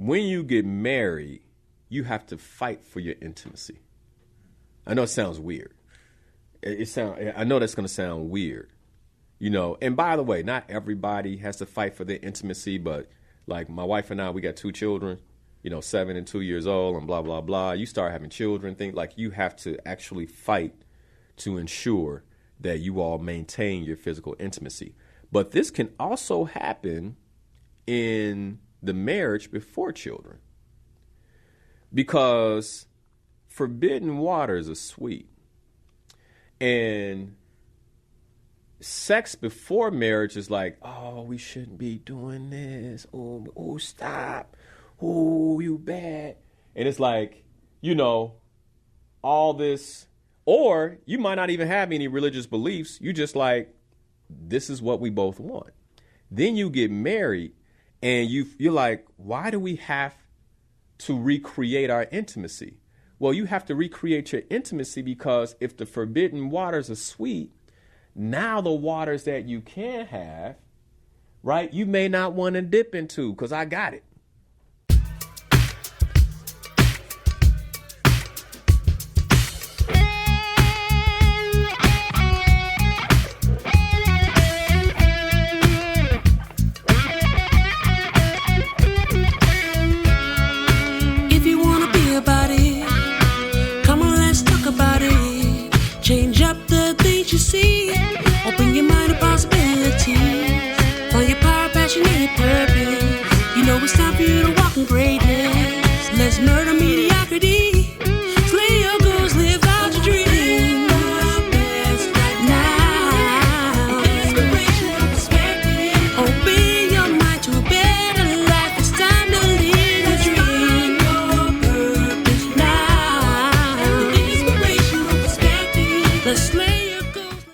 when you get married, you have to fight for your intimacy. I know it sounds weird. I know that's going to sound weird, and by the way, not everybody has to fight for their intimacy, but like my wife and I, we got 2 children, 7 and 2 years old and blah, blah, blah. You start having children, things like you have to actually fight to ensure that you all maintain your physical intimacy. But this can also happen in the marriage before children, because forbidden waters are sweet. And sex before marriage is like, oh, we shouldn't be doing this. Oh, stop. Oh, you bad. And it's like, all this. Or you might not even have any religious beliefs. You just like, this is what we both want. Then you get married and you're like, why do we have to recreate our intimacy? Well, you have to recreate your intimacy because if the forbidden waters are sweet, now the waters that you can have, right, you may not want to dip into because I got it. Change up the things you see. Open your mind to possibilities. Find your power, passion, and purpose. It's time for you to walk in greatness. Let's murder mediocrity. Slay your goals, live out your dreams. Now, inspirational perspective. Open your mind to a better life. It's time to live your dream. Your purpose now. Inspirational perspective. Let's slay your goals.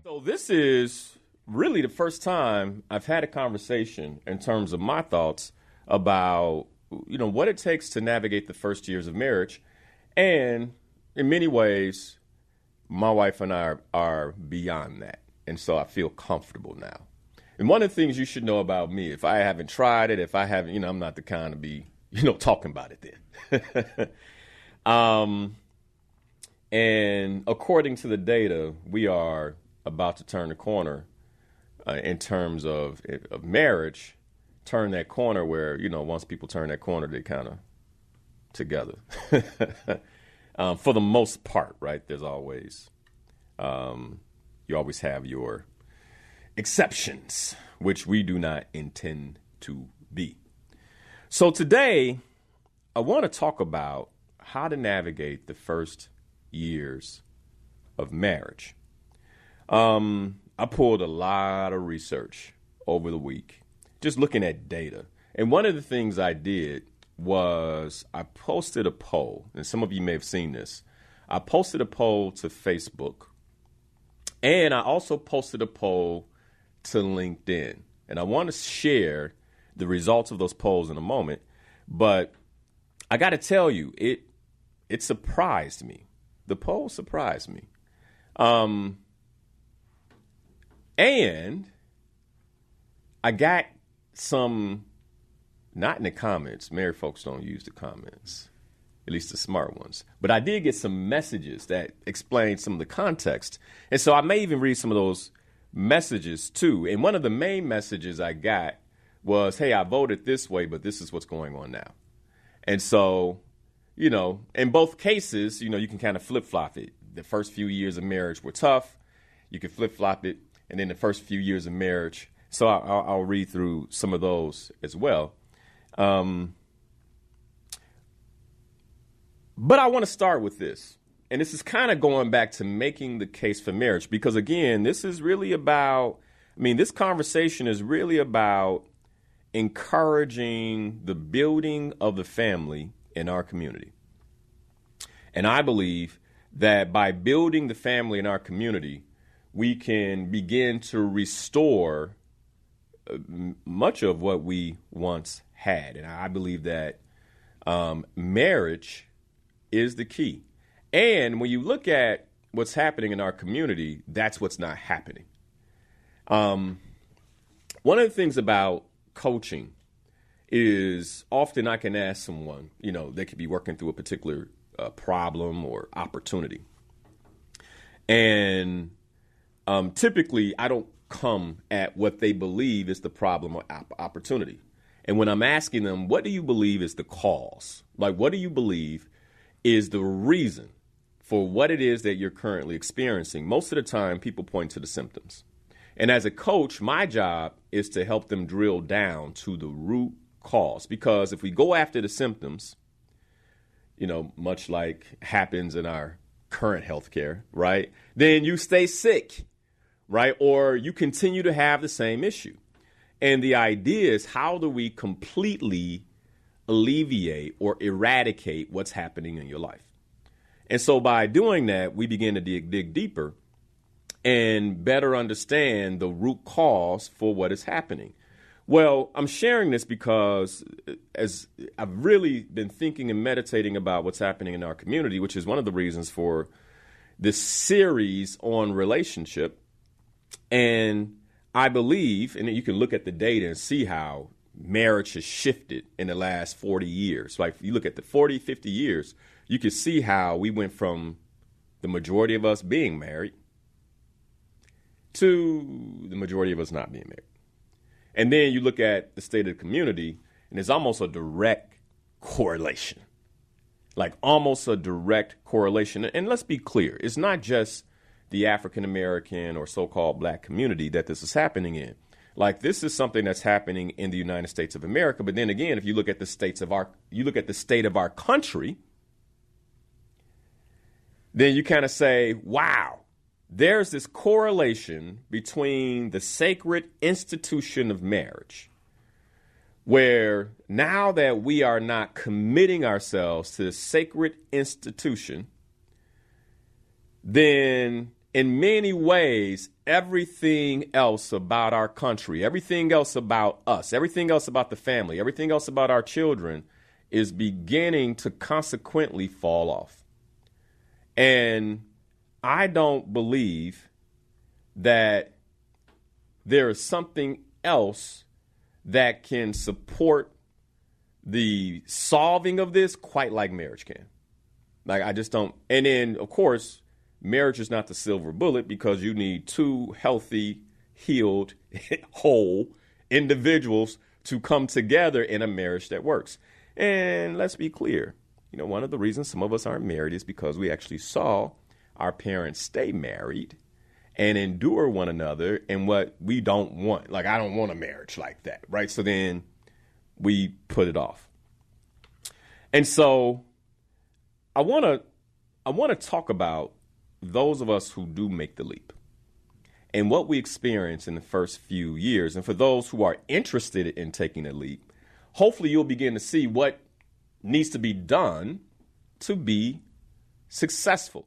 So this is really the first time I've had a conversation in terms of my thoughts about, what it takes to navigate the first years of marriage. And in many ways, my wife and I are beyond that. And so I feel comfortable now. And one of the things you should know about me, if I haven't tried it, if I haven't, I'm not the kind to be, talking about it then. And according to the data, we are about to turn the corner in terms of marriage, turn that corner where, once people turn that corner, they kind of together. For the most part, right? There's always, you always have your exceptions, which we do not intend to be. So today, I want to talk about how to navigate the first years of marriage. I pulled a lot of research over the week, just looking at data. And one of the things I did was I posted a poll, and some of you may have seen this. I posted a poll to Facebook, and I also posted a poll to LinkedIn. And I want to share the results of those polls in a moment. But I got to tell you, it surprised me. The poll surprised me. And I got some, not in the comments. Married folks don't use the comments, at least the smart ones. But I did get some messages that explain some of the context. And so I may even read some of those messages too. And one of the main messages I got was, hey, I voted this way, but this is what's going on now. And so, in both cases, you can kind of flip-flop it. The first few years of marriage were tough. You can flip-flop it. And then the first few years of marriage. So I'll read through some of those as well. But I want to start with this. And this is kind of going back to making the case for marriage. Because, again, this is really about, this conversation is really about encouraging the building of the family in our community. And I believe that by building the family in our community, we can begin to restore much of what we once had. And I believe that marriage is the key. And when you look at what's happening in our community, that's what's not happening. One of the things about coaching is often I can ask someone, they could be working through a particular problem or opportunity. And typically I don't come at what they believe is the problem or opportunity. And when I'm asking them, what do you believe is the cause? Like, what do you believe is the reason for what it is that you're currently experiencing? Most of the time, people point to the symptoms. And as a coach, my job is to help them drill down to the root cause. Because if we go after the symptoms, much like happens in our current healthcare, right, then you stay sick, right? Or you continue to have the same issue. And the idea is, how do we completely alleviate or eradicate what's happening in your life? And so by doing that, we begin to dig deeper and better understand the root cause for what is happening. Well, I'm sharing this because as I've really been thinking and meditating about what's happening in our community, which is one of the reasons for this series on relationship. And I believe, and you can look at the data and see how marriage has shifted in the last 40 years. Like if you look at the 40, 50 years, you can see how we went from the majority of us being married to the majority of us not being married. And then you look at the state of the community, and there's almost a direct correlation, like almost a direct correlation. And let's be clear, it's not just the African-American or so-called black community that this is happening in. Like this is something that's happening in the United States of America. But then again, if you look at the state of our country, then you kind of say, wow, there's this correlation between the sacred institution of marriage, where now that we are not committing ourselves to the sacred institution, then in many ways, everything else about our country, everything else about us, everything else about the family, everything else about our children is beginning to consequently fall off. And I don't believe that there is something else that can support the solving of this quite like marriage can. Like, I just don't. And then, of course, marriage is not the silver bullet, because you need two healthy, healed, whole individuals to come together in a marriage that works. And let's be clear. One of the reasons some of us aren't married is because we actually saw our parents stay married and endure one another and what we don't want. Like, I don't want a marriage like that, right? So then we put it off. And so I want to talk about those of us who do make the leap and what we experience in the first few years. And for those who are interested in taking a leap, hopefully you'll begin to see what needs to be done to be successful.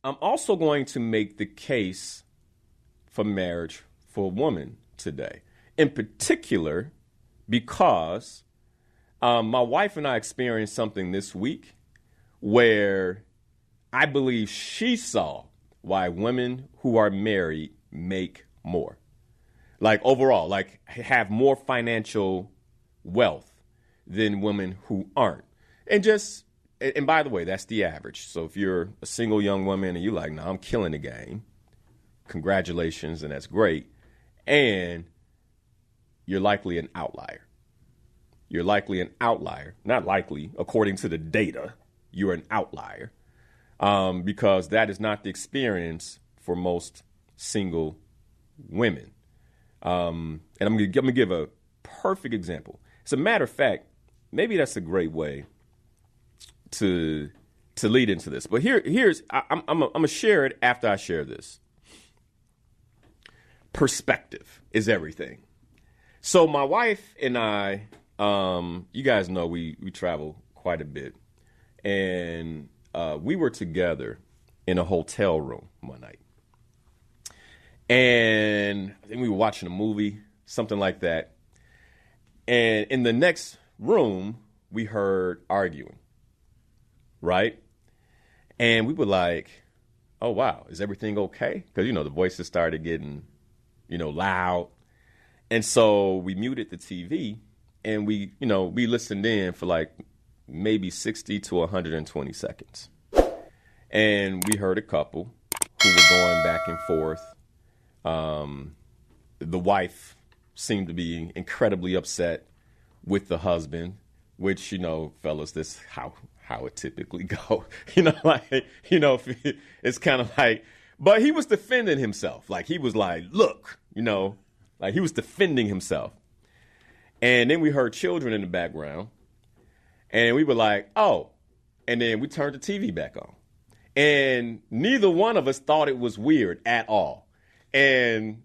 I'm also going to make the case for marriage for a woman today, in particular because my wife and I experienced something this week where I believe she saw why women who are married make more. Like overall, like have more financial wealth than women who aren't. And by the way, that's the average. So if you're a single young woman and you're like, no, I'm killing the game, congratulations, and that's great. And you're likely an outlier. You're likely an outlier. Not likely, according to the data, you're an outlier. Because that is not the experience for most single women. And I'm going to give a perfect example. As a matter of fact, maybe that's a great way to lead into this. But I'm going to share it after I share this. Perspective is everything. So my wife and I, you guys know we travel quite a bit. And we were together in a hotel room one night. And I think we were watching a movie, something like that. And in the next room, we heard arguing, right? And we were like, oh, wow, is everything okay? Because, the voices started getting, loud. And so we muted the TV and we listened in for like maybe 60 to 120 seconds. And we heard a couple who were going back and forth. The wife seemed to be incredibly upset with the husband, which, fellas, this is how it typically go. It's kind of like, but he was defending himself. Like he was like, look, like he was defending himself. And then we heard children in the background and we were like, oh, and then we turned the TV back on. And neither one of us thought it was weird at all. And,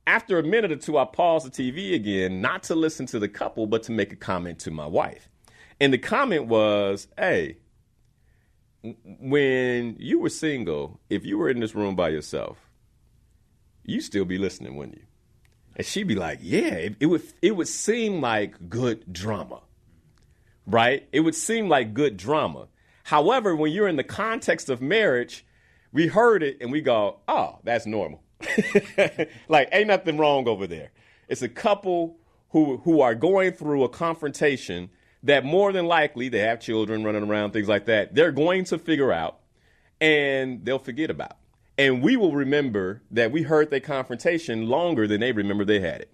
after a minute or two, I paused the TV again, not to listen to the couple, but to make a comment to my wife. And the comment was, hey, when you were single, if you were in this room by yourself, you'd still be listening, wouldn't you? And she'd be like, yeah, it would seem like good drama, right? It would seem like good drama. However, when you're in the context of marriage, we heard it and we go, oh, that's normal. Like, ain't nothing wrong over there. It's a couple who are going through a confrontation that more than likely they have children running around, things like that. They're going to figure out and they'll forget about. And we will remember that we heard that confrontation longer than they remember they had it.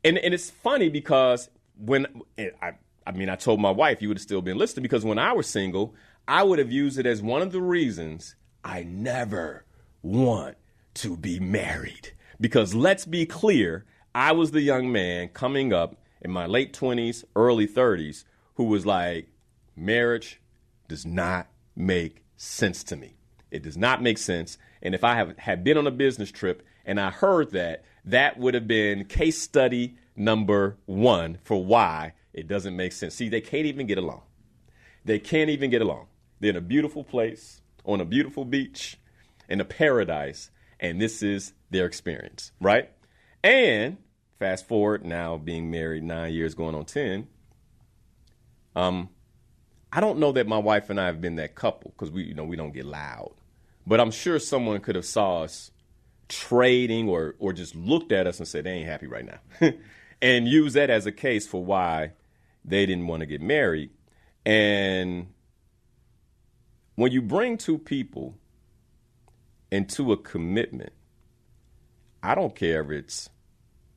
And it's funny because when I told my wife you would have still been listening because when I was single, I would have used it as one of the reasons I never want to be married. Because let's be clear, I was the young man coming up in my late 20s, early 30s, who was like, marriage does not make sense to me. It does not make sense. And if I had been on a business trip and I heard that would have been case study number 1 for why it doesn't make sense. See, they can't even get along. They can't even get along. They're in a beautiful place, on a beautiful beach, in a paradise, and this is their experience, right? And fast forward, now being married 9 years, going on 10, I don't know that my wife and I have been that couple because we don't get loud. But I'm sure someone could have saw us trading or just looked at us and said they ain't happy right now and use that as a case for why they didn't want to get married. And when you bring two people into a commitment, I don't care if it's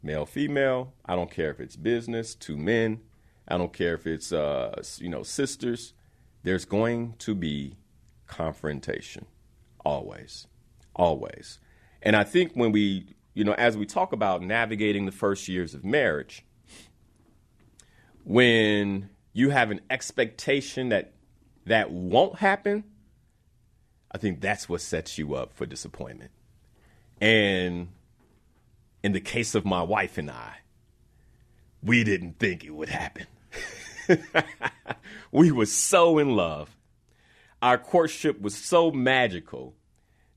male, female. I don't care if it's business, two men. I don't care if it's, sisters. There's going to be confrontation. Always. Always. And I think when we, as we talk about navigating the first years of marriage, when you have an expectation that won't happen, I think that's what sets you up for disappointment. And in the case of my wife and I, we didn't think it would happen. We were so in love. Our courtship was so magical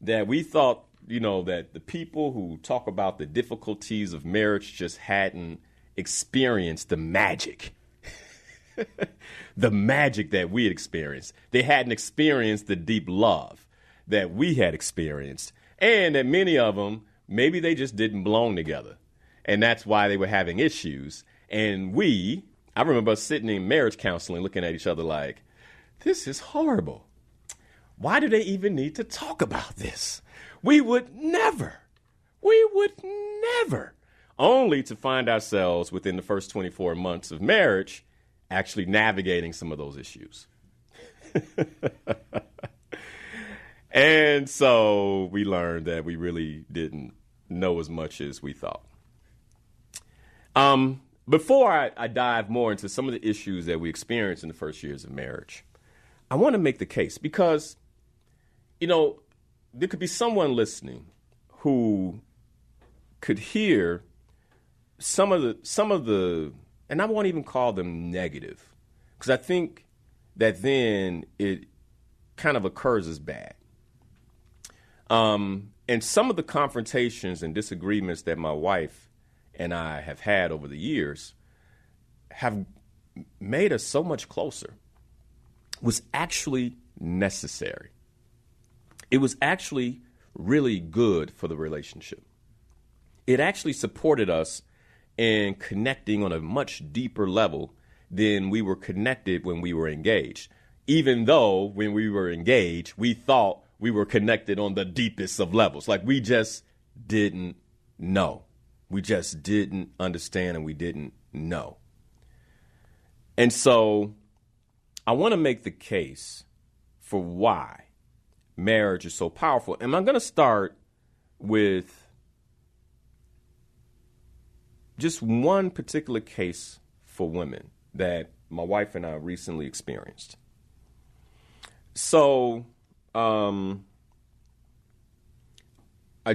that we thought, that the people who talk about the difficulties of marriage just hadn't experienced the magic. The magic that we had experienced. They hadn't experienced the deep love that we had experienced. And that many of them, maybe they just didn't belong together. And that's why they were having issues. And I remember us sitting in marriage counseling looking at each other like, this is horrible. Why do they even need to talk about this? We would never. Only to find ourselves within the first 24 months of marriage actually navigating some of those issues. And so we learned that we really didn't know as much as we thought. Before I dive more into some of the issues that we experienced in the first years of marriage, I want to make the case because, there could be someone listening who could hear some of the, and I won't even call them negative, because I think that then it kind of occurs as bad. And some of the confrontations and disagreements that my wife and I have had over the years have made us so much closer was actually necessary. It was actually really good for the relationship. It actually supported us in connecting on a much deeper level than we were connected when we were engaged. Even though when we were engaged, we thought we were connected on the deepest of levels. Like we just didn't know. We just didn't understand and we didn't know. And so I want to make the case for why marriage is so powerful. And I'm going to start with just one particular case for women that my wife and I recently experienced. So I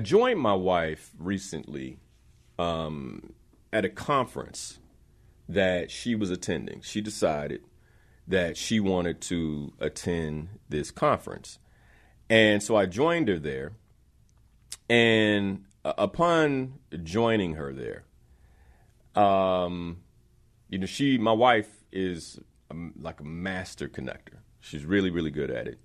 joined my wife recently at a conference that she was attending. She decided that she wanted to attend this conference. And so I joined her there. And upon joining her there, my wife is like a master connector. She's really, really good at it.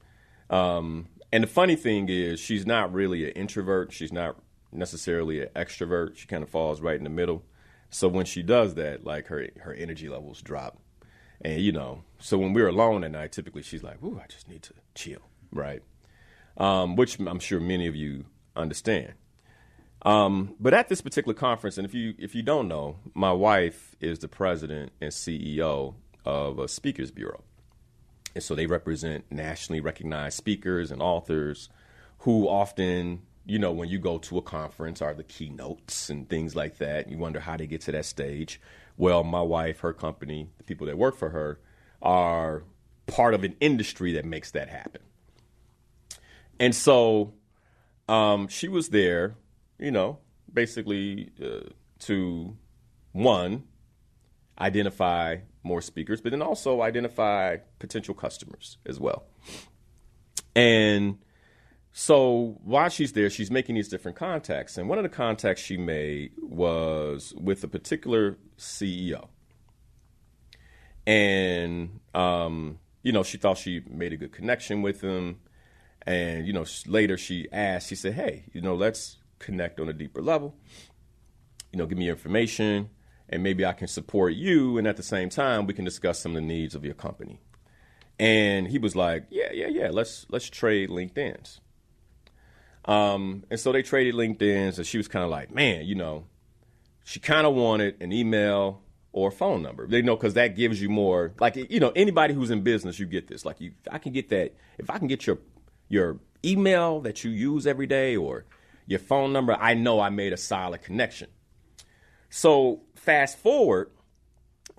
And the funny thing is she's not really an introvert. She's not necessarily an extrovert. She kind of falls right in the middle. So when she does that, like her energy levels drop. And, so when we're alone at night, typically she's like, ooh, I just need to chill, right? Which I'm sure many of you understand. But at this particular conference, and if you don't know, my wife is the president and CEO of a speakers bureau. And so they represent nationally recognized speakers and authors who often, when you go to a conference are the keynotes and things like that. You wonder how they get to that stage. Well, my wife, her company, the people that work for her are part of an industry that makes that happen. And so she was there, basically to, one, identify more speakers, but then also identify potential customers as well. And so while she's there, she's making these different contacts. And one of the contacts she made was with a particular CEO. And, she thought she made a good connection with him. And, later she said, hey, let's connect on a deeper level. Give me your information and maybe I can support you. And at the same time, we can discuss some of the needs of your company. And he was like, yeah. Let's trade LinkedIn's. And so they traded LinkedIn's and she was kind of like, man, she kind of wanted an email or a phone number. Because that gives you more, like, anybody who's in business, you get this. Like, I can get that. If I can get your email that you use every day or your phone number, I know I made a solid connection. So fast forward,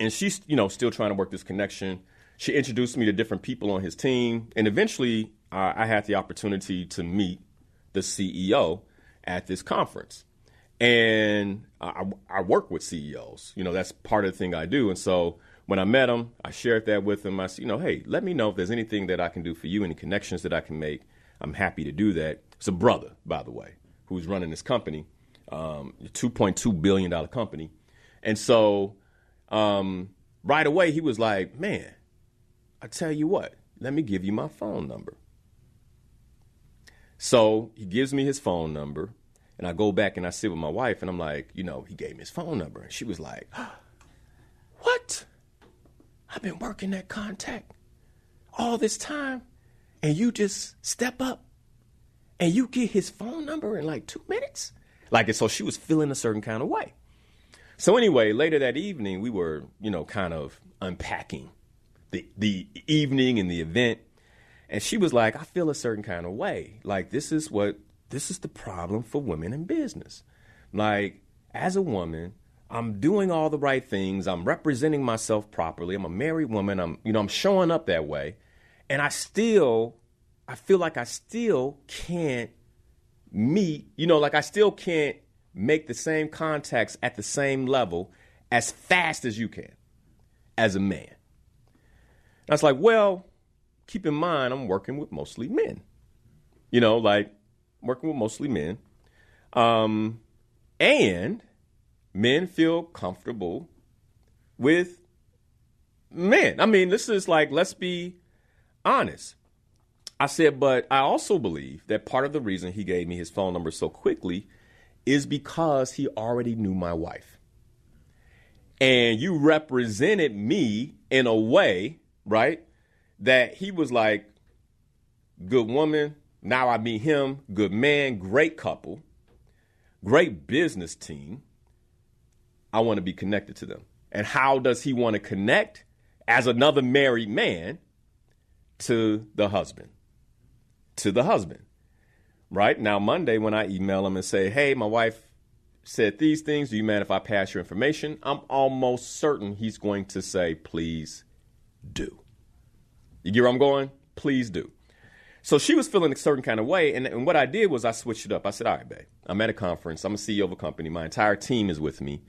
and she's, still trying to work this connection. She introduced me to different people on his team. And eventually I had the opportunity to meet the CEO at this conference. And I work with CEOs. That's part of the thing I do. And so when I met him, I shared that with him. I said, hey, let me know if there's anything that I can do for you, any connections that I can make. I'm happy to do that. It's a brother, by the way, who's running this company, a $2.2 billion company. And so right away, he was like, man, I tell you what, let me give you my phone number. So he gives me his phone number. And I go back and I sit with my wife and I'm like, he gave me his phone number. And she was like, what? I've been working that contact all this time and you just step up and you get his phone number in like 2 minutes? So she was feeling a certain kind of way. So anyway, later that evening, we were, kind of unpacking the evening and the event. And she was like, I feel a certain kind of way. Like, this is the problem for women in business. Like, as a woman, I'm doing all the right things. I'm representing myself properly. I'm a married woman. I'm showing up that way. And I feel like I still can't meet, I still can't make the same contacts at the same level as fast as you can as a man. And I was like, well, keep in mind, I'm working with mostly men, working with mostly men. And men feel comfortable with men. I mean, this is let's be honest. I said, but I also believe that part of the reason he gave me his phone number so quickly is because he already knew my wife. And you represented me in a way, right, that he was like, good woman. Now I meet him, good man, great couple, great business team. I want to be connected to them. And how does he want to connect as another married man to the husband? To the husband. Right? Now, Monday, when I email him and say, hey, my wife said these things, do you mind if I pass your information? I'm almost certain he's going to say, please do. You get where I'm going? Please do. So she was feeling a certain kind of way. And what I did was I switched it up. I said, all right, babe, I'm at a conference. I'm a CEO of a company. My entire team is with me.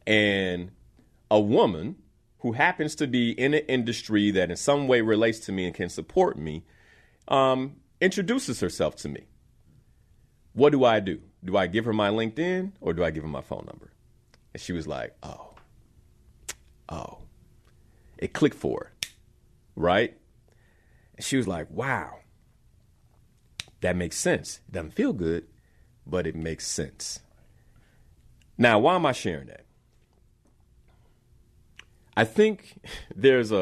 And a woman who happens to be in an industry that in some way relates to me and can support me introduces herself to me. What do? Do I give her my LinkedIn or do I give her my phone number? And she was like, oh, it clicked for her, right? And she was like, wow, that makes sense. It doesn't feel good, but it makes sense. Now, why am I sharing that? I think let's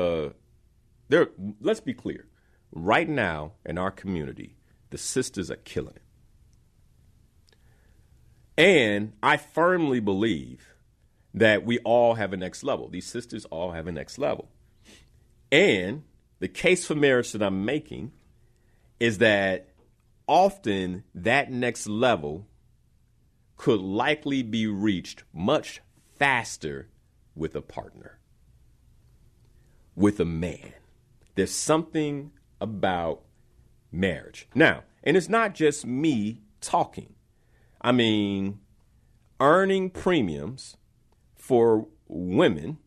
be clear. Right now in our community, the sisters are killing it. And I firmly believe that we all have a next level. These sisters all have a next level. And the case for marriage that I'm making is that often that next level could likely be reached much faster with a partner, with a man. There's something about marriage. Now, and it's not just me talking. I mean, earning premiums for women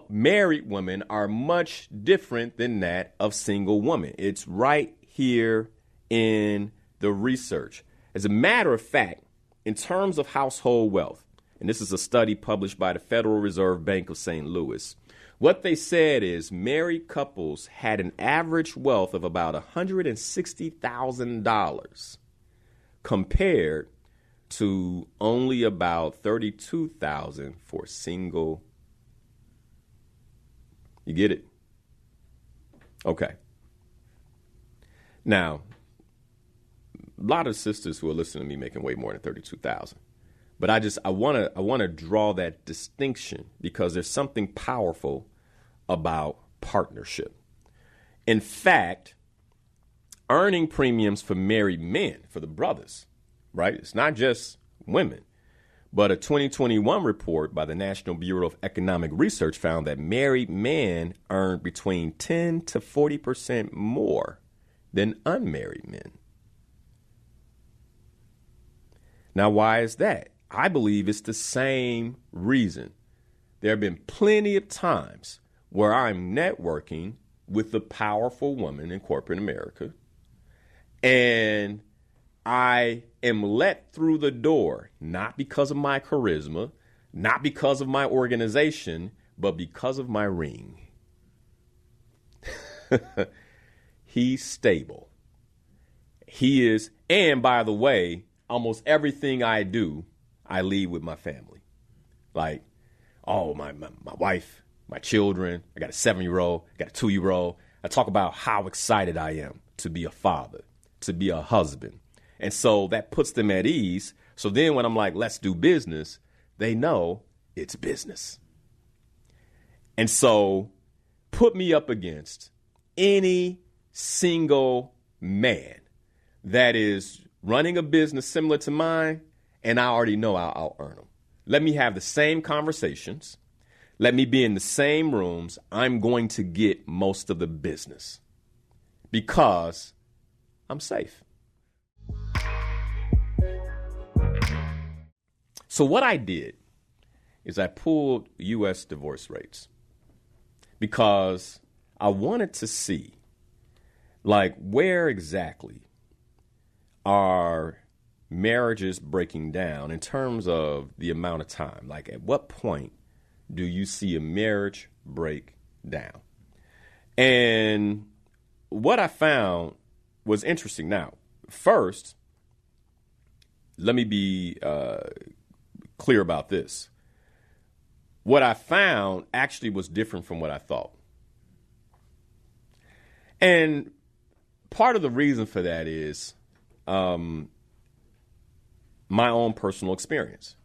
married women are much different than that of single women. It's right here in the research. As a matter of fact, in terms of household wealth, and this is a study published by the Federal Reserve Bank of St. Louis, what they said is married couples had an average wealth of about $160,000 compared to only about $32,000 for single. You get it? Okay. Now, a lot of sisters who are listening to me making way more than $32,000. But I want to draw that distinction because there's something powerful about partnership. In fact, earning premiums for married men, for the brothers, right? It's not just women. But a 2021 report by the National Bureau of Economic Research found that married men earned between 10 to 40% more than unmarried men. Now, why is that? I believe it's the same reason. There have been plenty of times where I'm networking with a powerful woman in corporate America, and I am let through the door, not because of my charisma, not because of my organization, but because of my ring. He's stable. He is, and by the way, almost everything I do, I lead with my family. Like, oh, my wife, my children, I got a 7-year-old, I got a 2-year-old. I talk about how excited I am to be a father, to be a husband. And so that puts them at ease. So then when I'm like, let's do business, they know it's business. And so put me up against any single man that is running a business similar to mine, and I already know I'll earn them. Let me have the same conversations. Let me be in the same rooms. I'm going to get most of the business because I'm safe. So what I did is I pulled U.S. divorce rates because I wanted to see, like, where exactly are marriages breaking down in terms of the amount of time. Like, at what point do you see a marriage break down? And what I found was interesting. Now, first, let me be clear about this. What I found actually was different from what I thought. And part of the reason for that is my own personal experience.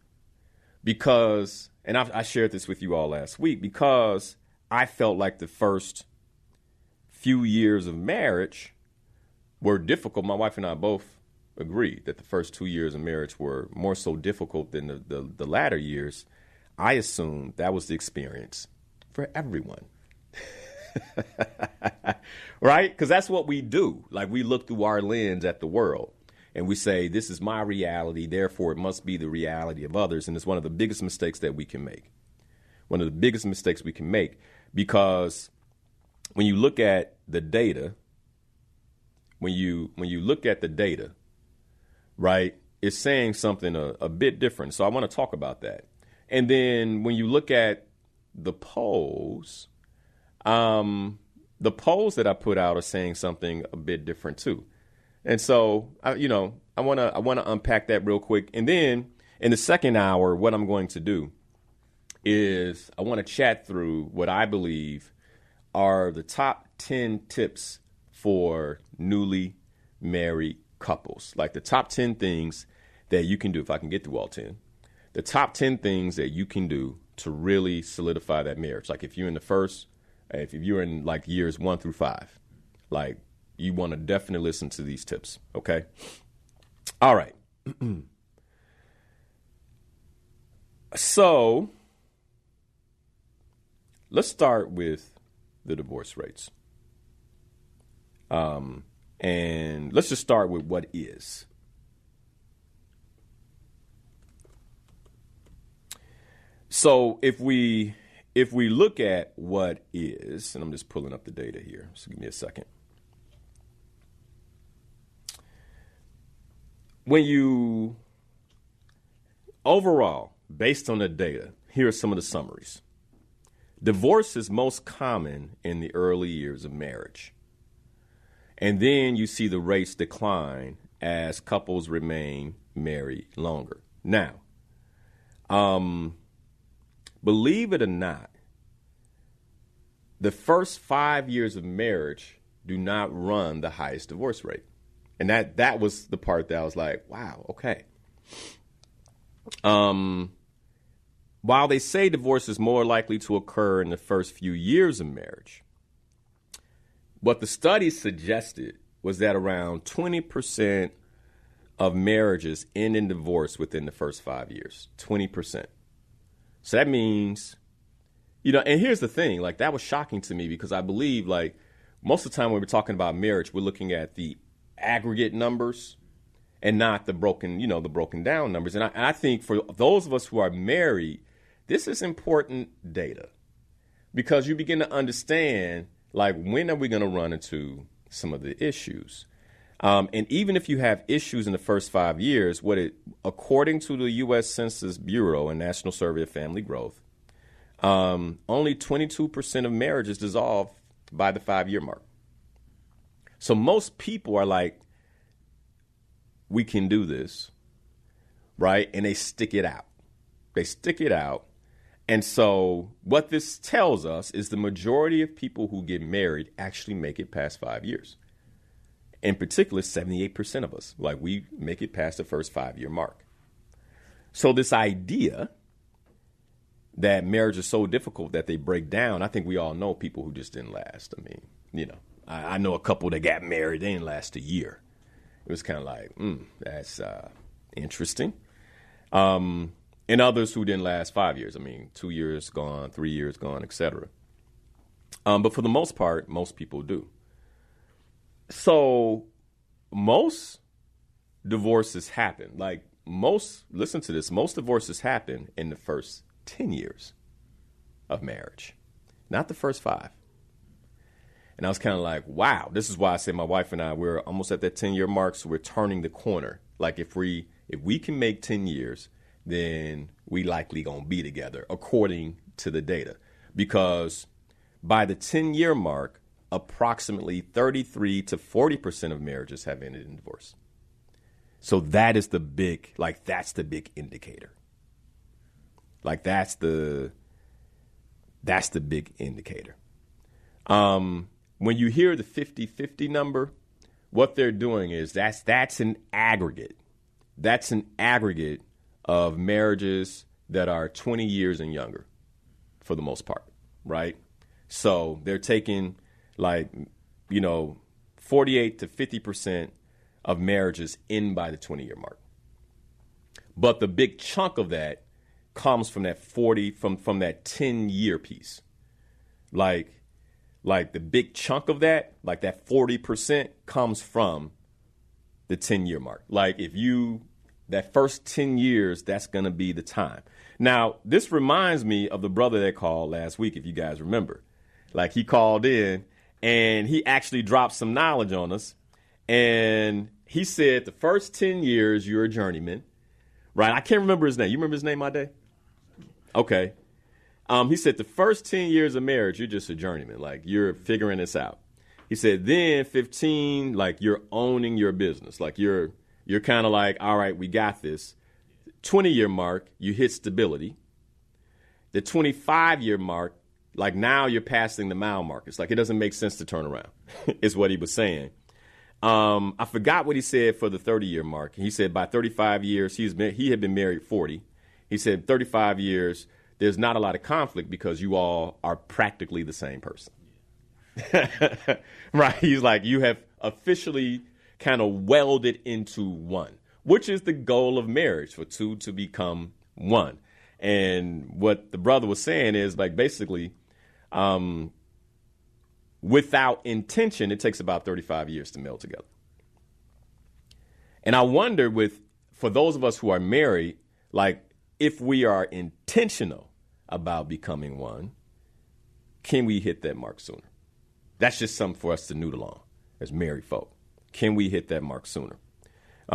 Because, and I shared this with you all last week, because I felt like the first few years of marriage were difficult. My wife and I both agreed that the first 2 years of marriage were more so difficult than the latter years. I assumed that was the experience for everyone. Right? Because that's what we do. Like, we look through our lens at the world and we say, this is my reality, therefore it must be the reality of others. And it's one of the biggest mistakes that we can make. One of the biggest mistakes we can make, because when you look at the data, when you look at the data, right, it's saying something a bit different. So I want to talk about that. And then when you look at the polls, the polls that I put out are saying something a bit different too. And so, I want to unpack that real quick. And then in the second hour, what I'm going to do is I want to chat through what I believe are the top 10 tips for newly married couples. Like the top 10 things that you can do, if I can get through all 10, the top 10 things that you can do to really solidify that marriage. Like if you're in like years 1 through 5, like you want to definitely listen to these tips. Okay. All right. So let's start with the divorce rates. And let's just start with what is. So if we look at what is, and I'm just pulling up the data here, so give me a second. Overall, based on the data, here are some of the summaries. Divorce is most common in the early years of marriage. And then you see the rates decline as couples remain married longer. Now, believe it or not, the first 5 years of marriage do not run the highest divorce rate. And that was the part that I was like, wow, okay. While they say divorce is more likely to occur in the first few years of marriage, what the study suggested was that around 20% of marriages end in divorce within the first 5 years. 20%. So that means, and here's the thing, like that was shocking to me, because I believe like most of the time when we're talking about marriage, we're looking at the aggregate numbers and not the broken down numbers. And I think for those of us who are married, this is important data, because you begin to understand, like, when are we going to run into some of the issues? And even if you have issues in the first 5 years, according to the U.S. Census Bureau and National Survey of Family Growth, only 22% of marriages dissolve by the 5-year mark. So most people are like, we can do this, right? And they stick it out. And so what this tells us is the majority of people who get married actually make it past 5 years. In particular, 78% of us, like, we make it past the first 5-year mark. So this idea that marriage is so difficult that they break down, I think we all know people who just didn't last. I mean, I know a couple that got married, they didn't last a year. It was kind of like, that's interesting. And others who didn't last 5 years. I mean, 2 years gone, 3 years gone, etc. But for the most part, most people do. So most divorces happen. Like listen to this, most divorces happen in the first 10 years of marriage, not the first 5. And I was kind of like, wow, this is why I say my wife and I, we're almost at that 10-year mark. So we're turning the corner. Like if we can make 10 years, then we likely going to be together according to the data, because by the 10-year mark, approximately 33 to 40% of marriages have ended in divorce. So that is the big, that's the big indicator. That's the big indicator. When you hear the 50-50 number, what they're doing is that's an aggregate. That's an aggregate of marriages that are 20 years and younger for the most part, right? So they're taking 48 to 50% of marriages in by the 20-year mark. But the big chunk of that comes from that from that 10-year piece. Like the big chunk of that, that 40% comes from the 10-year mark. That first 10 years, that's going to be the time. Now, this reminds me of the brother that called last week, if you guys remember. He called in and he actually dropped some knowledge on us. And he said the first 10 years, you're a journeyman, right? I can't remember his name. You remember his name, Ade? Okay. He said the first 10 years of marriage, you're just a journeyman. You're figuring this out. He said then 15, you're owning your business. You're kind of all right, we got this. 20-year mark, you hit stability. The 25-year mark, now you're passing the mile markers. It doesn't make sense to turn around, is what he was saying. I forgot what he said for the 30-year mark. He said by 35 years, he had been married 40. He said 35 years, there's not a lot of conflict because you all are practically the same person. Right? He's you have officially kind of welded into one, which is the goal of marriage, for two to become one. And what the brother was saying is basically, without intention, it takes about 35 years to meld together. And I wonder for those of us who are married, if we are intentional about becoming one, can we hit that mark sooner? That's just something for us to noodle on as married folk. Can we hit that mark sooner?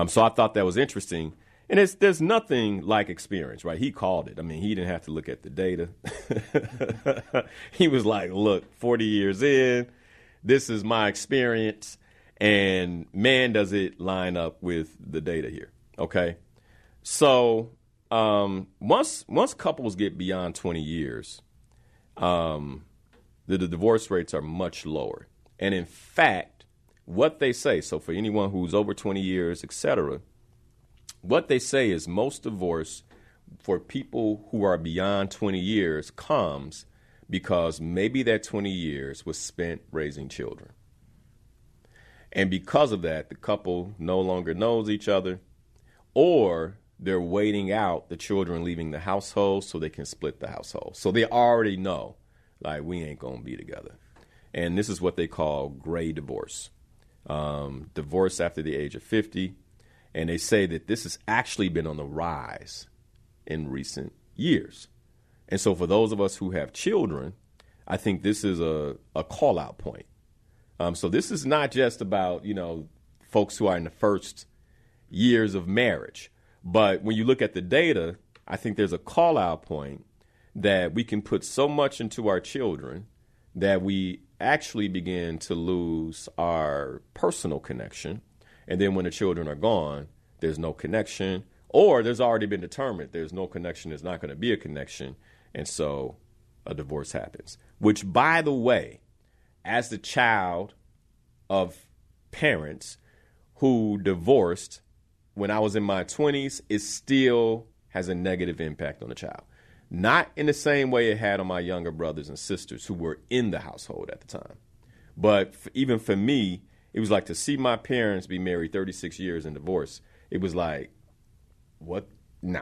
So I thought that was interesting. And there's nothing like experience, right? He called it. I mean, he didn't have to look at the data. He was look, 40 years in, this is my experience. And man, does it line up with the data here. Okay. So once couples get beyond 20 years, the divorce rates are much lower. And in fact, what they say, so for anyone who's over 20 years, etc., what they say is most divorce for people who are beyond 20 years comes because maybe that 20 years was spent raising children. And because of that, the couple no longer knows each other, or they're waiting out the children leaving the household so they can split the household. So they already know, we ain't going to be together. And this is what they call gray divorce. Divorce after the age of 50. And they say that this has actually been on the rise in recent years. And so for those of us who have children, I think this is a call out point. So this is not just about, folks who are in the first years of marriage. But when you look at the data, I think there's a call out point that we can put so much into our children that we actually begin to lose our personal connection. And then when the children are gone, there's no connection, or there's already been determined there's no connection, there's not going to be a connection. And so a divorce happens, which, by the way, as the child of parents who divorced when I was in my 20s, it still has a negative impact on the child. Not in the same way it had on my younger brothers and sisters who were in the household at the time. But even for me, it was to see my parents be married 36 years and divorce. It was what? Nah,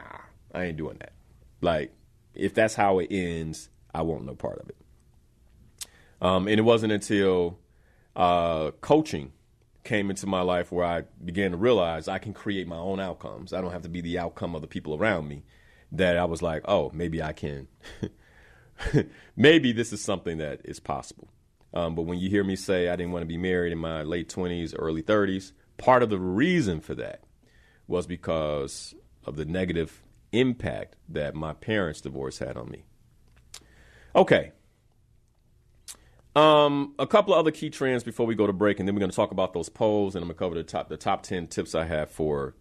I ain't doing that. If that's how it ends, I want no part of it. And it wasn't until coaching came into my life where I began to realize I can create my own outcomes. I don't have to be the outcome of the people around me. That I was oh, maybe I can. Maybe this is something that is possible. But when you hear me say I didn't want to be married in my late 20s, early 30s, part of the reason for that was because of the negative impact that my parents' divorce had on me. Okay. A couple of other key trends before we go to break, and then we're going to talk about those polls, and I'm going to cover the top 10 tips I have for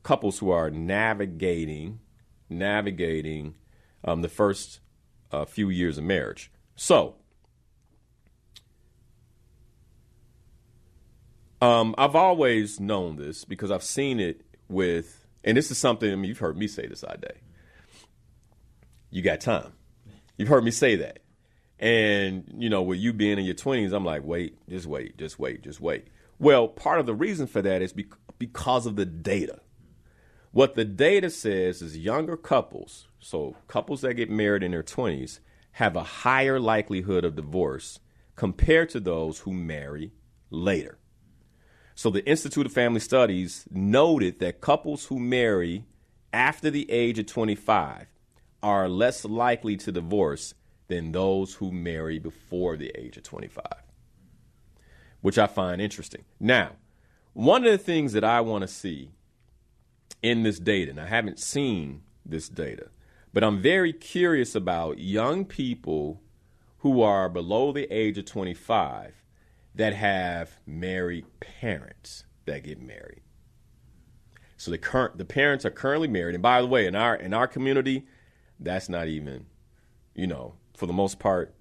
couples who are navigating the first few years of marriage. So, I've always known this because I've seen it with, and this is something, I mean, you've heard me say this all day. You got time. You've heard me say that. And, you know, with you being in your 20s, I'm like, wait. Well, part of the reason for that is because of the data. What the data says is younger couples, so couples that get married in their 20s, have a higher likelihood of divorce compared to those who marry later. So the Institute of Family Studies noted that couples who marry after the age of 25 are less likely to divorce than those who marry before the age of 25, which I find interesting. Now, one of the things that I want to see in this data, and I haven't seen this data, but I'm very curious about young people who are below the age of 25 that have married parents that get married. So the parents are currently married, and by the way, in our community, that's not even, you know, for the most part,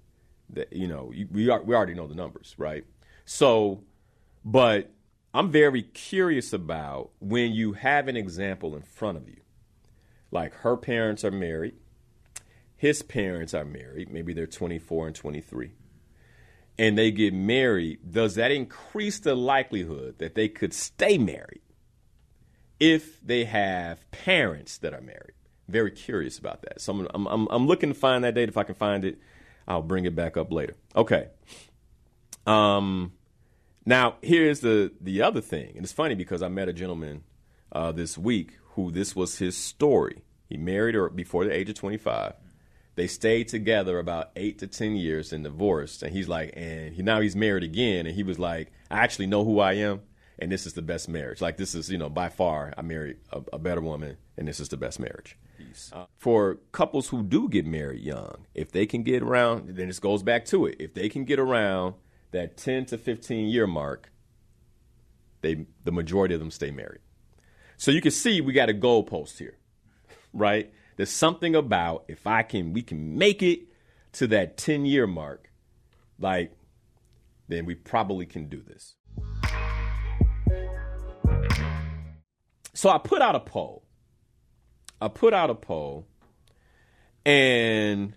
that, you know, we already know the numbers, right? So, but I'm very curious about when you have an example in front of you, like her parents are married, his parents are married, maybe they're 24 and 23, and they get married, does that increase the likelihood that they could stay married if they have parents that are married? Very curious about that. So I'm looking to find that data. If I can find it, I'll bring it back up later. Okay. Now, here's the other thing. And it's funny because I met a gentleman this week who this was his story. He married her before the age of 25. They stayed together about 8 to 10 years and divorced. And he's like, now he's married again. And he was like, I actually know who I am. And this is the best marriage. Like, this is, you know, by far, I married a better woman. And this is the best marriage. For couples who do get married young, if they can get around, then this goes back to it. If they can get around that 10 to 15 year mark, the majority of them stay married. So you can see we got a goalpost here, right? There's something about we can make it to that 10-year mark, like, then we probably can do this. So I put out a poll. And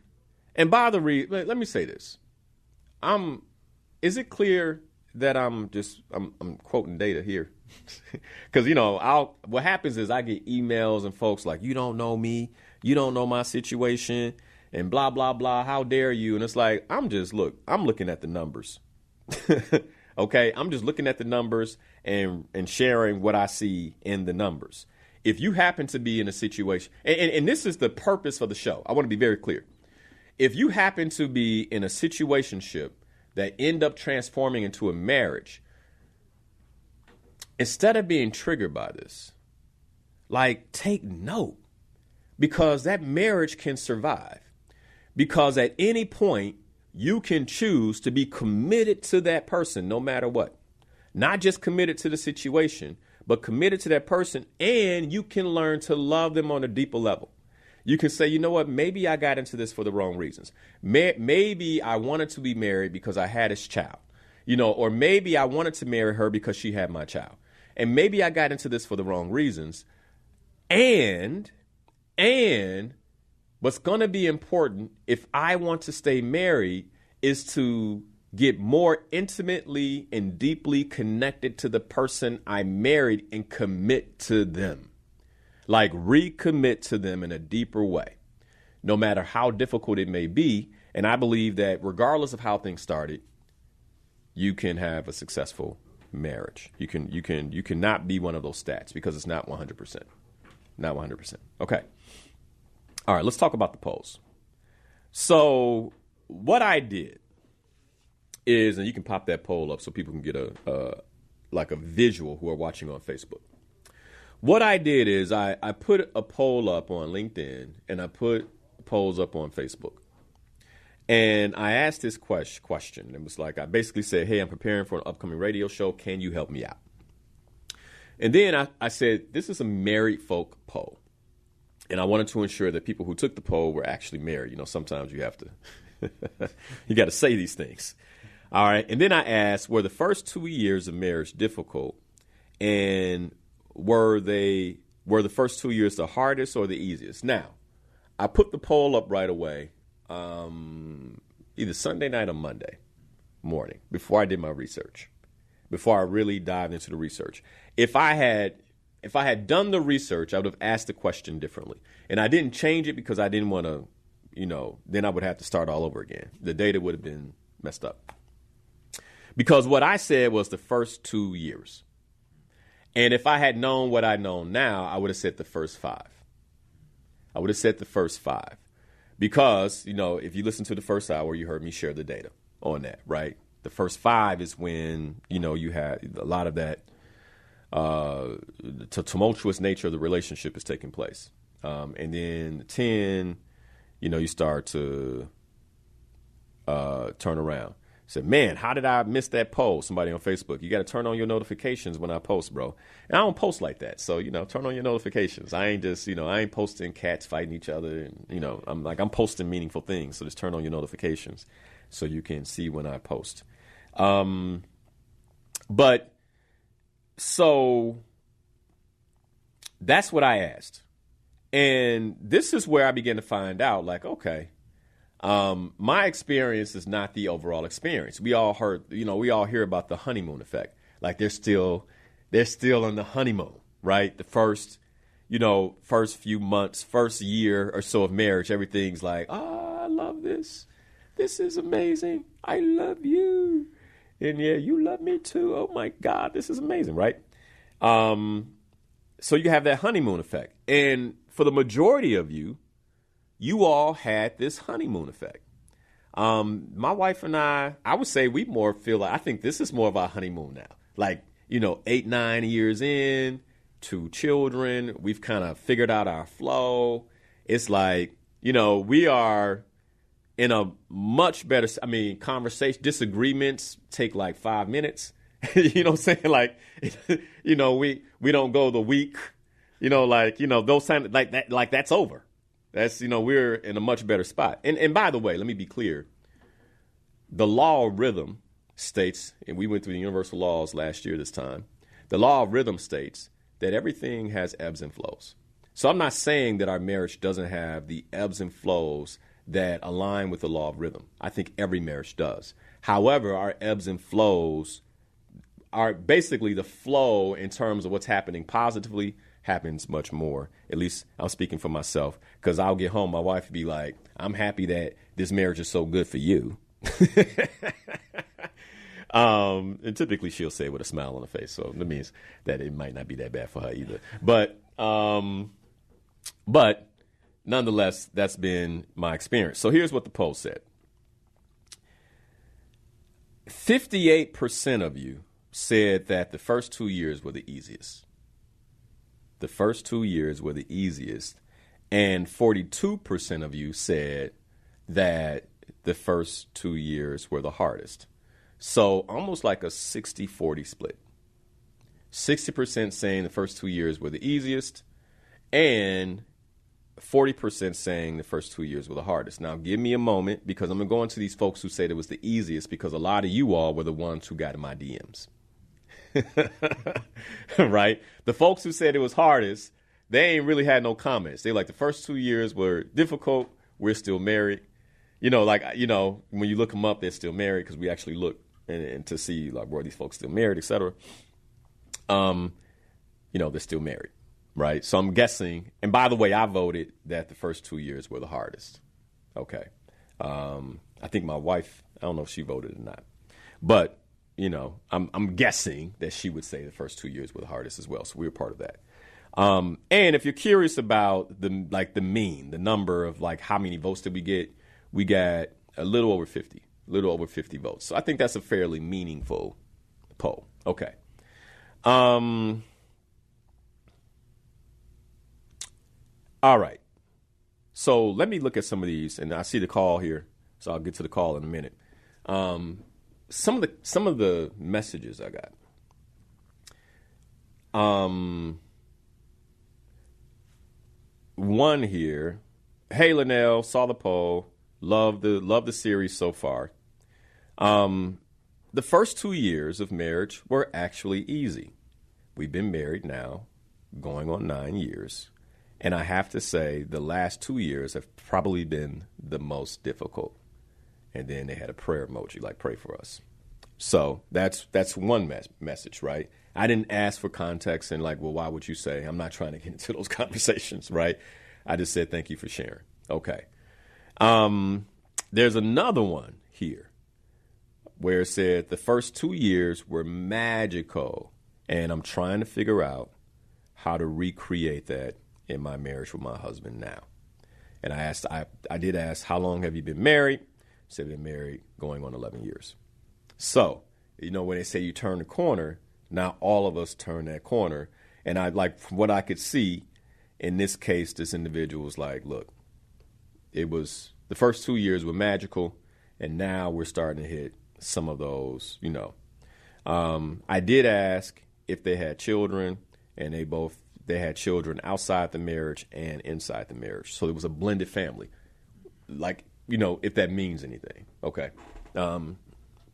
by the let me say this. Is it clear that I'm quoting data here? Because, you know, what happens is I get emails and folks like, you don't know me, you don't know my situation, and blah, blah, blah, how dare you? And it's like, I'm looking at the numbers. Okay, I'm just looking at the numbers and sharing what I see in the numbers. If you happen to be in a situation, and this is the purpose for the show, I want to be very clear. If you happen to be in a situationship that end up transforming into a marriage, instead of being triggered by this, like, take note, because that marriage can survive. Because at any point, you can choose to be committed to that person no matter what. Not just committed to the situation, but committed to that person, and you can learn to love them on a deeper level. You can say, you know what, maybe I got into this for the wrong reasons. Maybe I wanted to be married because I had his child, you know, or maybe I wanted to marry her because she had my child. And maybe I got into this for the wrong reasons. And what's going to be important if I want to stay married is to get more intimately and deeply connected to the person I married and commit to them. Like, recommit to them in a deeper way, no matter how difficult it may be. And I believe that regardless of how things started, you can have a successful marriage. You cannot be one of those stats because it's not 100%. Not 100%. Okay. All right, let's talk about the polls. So what I did is, and you can pop that poll up so people can get a visual who are watching on Facebook. What I did is I put a poll up on LinkedIn and I put polls up on Facebook. And I asked this question. It was like, I basically said, hey, I'm preparing for an upcoming radio show. Can you help me out? And then I said, this is a married folk poll. And I wanted to ensure that people who took the poll were actually married. You know, sometimes you have to, you got to say these things. All right. And then I asked, were the first 2 years of marriage difficult? And were the first 2 years the hardest or the easiest? Now, I put the poll up right away, either Sunday night or Monday morning before I did my research, before I really dived into the research. If I had done the research, I would have asked the question differently. And I didn't change it because I didn't want to, then I would have to start all over again. The data would have been messed up. Because what I said was the first 2 years. And if I had known what I know now, I would have said the first 5. I would have said the first 5. Because, if you listen to the first hour, you heard me share the data on that, right? The first 5 is when, you had a lot of that the tumultuous nature of the relationship is taking place. And then 10, you start to turn around. Said, man, how did I miss that post? Somebody on Facebook, you got to turn on your notifications when I post, bro. And I don't post like that. So, turn on your notifications. I ain't just, I ain't posting cats fighting each other. And, I'm posting meaningful things. So just turn on your notifications so you can see when I post. So that's what I asked. And this is where I began to find out, like, okay, my experience is not the overall experience. We all hear about the honeymoon effect. Like they're still on the honeymoon, right? The first few months, first year or so of marriage, everything's like, I love this. This is amazing. I love you. And yeah, you love me too. Oh my God, this is amazing, right? So you have that honeymoon effect. And for the majority of you, you all had this honeymoon effect. My wife and I would say we more feel like, I think this is more of our honeymoon now. Like, 8, 9 years in, 2 children, we've kind of figured out our flow. It's like, we are in a much better, conversation, disagreements take like 5 minutes. You know what I'm saying? Like, we don't go the week, those times like that, like that's over. That's, we're in a much better spot. And by the way, let me be clear. The law of rhythm states, and we went through the universal laws last year this time, the law of rhythm states that everything has ebbs and flows. So I'm not saying that our marriage doesn't have the ebbs and flows that align with the law of rhythm. I think every marriage does. However, our ebbs and flows are basically the flow in terms of what's happening positively happens much more. At least I'm speaking for myself, because I'll get home, my wife will be like, I'm happy that this marriage is so good for you. And typically she'll say it with a smile on her face. So that means that it might not be that bad for her either. But nonetheless, that's been my experience. So here's what the poll said. 58% of you said that the first 2 years were the easiest. The first 2 years were the easiest. And 42% of you said that the first 2 years were the hardest. So almost like a 60-40 split. 60% saying the first 2 years were the easiest, and 40% saying the first 2 years were the hardest. Now, give me a moment, because I'm going to go into these folks who said it was the easiest, because a lot of you all were the ones who got in my DMs. Right? The folks who said it was hardest, they ain't really had no comments. They like, the first 2 years were difficult. We're still married. When you look them up, they're still married, because we actually look and to see, like, were these folks still married, et cetera. They're still married. Right. So I'm guessing. And by the way, I voted that the first 2 years were the hardest. OK. I think my wife, I don't know if she voted or not. But, I'm guessing that she would say the first 2 years were the hardest as well. So we were part of that. And if you're curious about the mean, the number of like how many votes did we got a little over 50 votes. So I think that's a fairly meaningful poll. OK. All right. So let me look at some of these, and I see the call here. So I'll get to the call in a minute. Some of the messages I got. One here. Hey, Linnell, saw the poll. Love the series so far. The first 2 years of marriage were actually easy. We've been married now, going on 9 years. And I have to say the last 2 years have probably been the most difficult. And then they had a prayer emoji, like pray for us. So that's one message, right? I didn't ask for context and like, well, why would you say? I'm not trying to get into those conversations, right? I just said, thank you for sharing. Okay. There's another one here where it said the first 2 years were magical. And I'm trying to figure out how to recreate that in my marriage with my husband now. And I did ask, how long have you been married? Said been married going on 11 years. So, when they say you turn the corner, now all of us turn that corner. And I like from what I could see in this case, this individual was like, look, it was the first 2 years were magical. And now we're starting to hit some of those, I did ask if they had children, and they had children outside the marriage and inside the marriage. So it was a blended family. Like, if that means anything. Okay.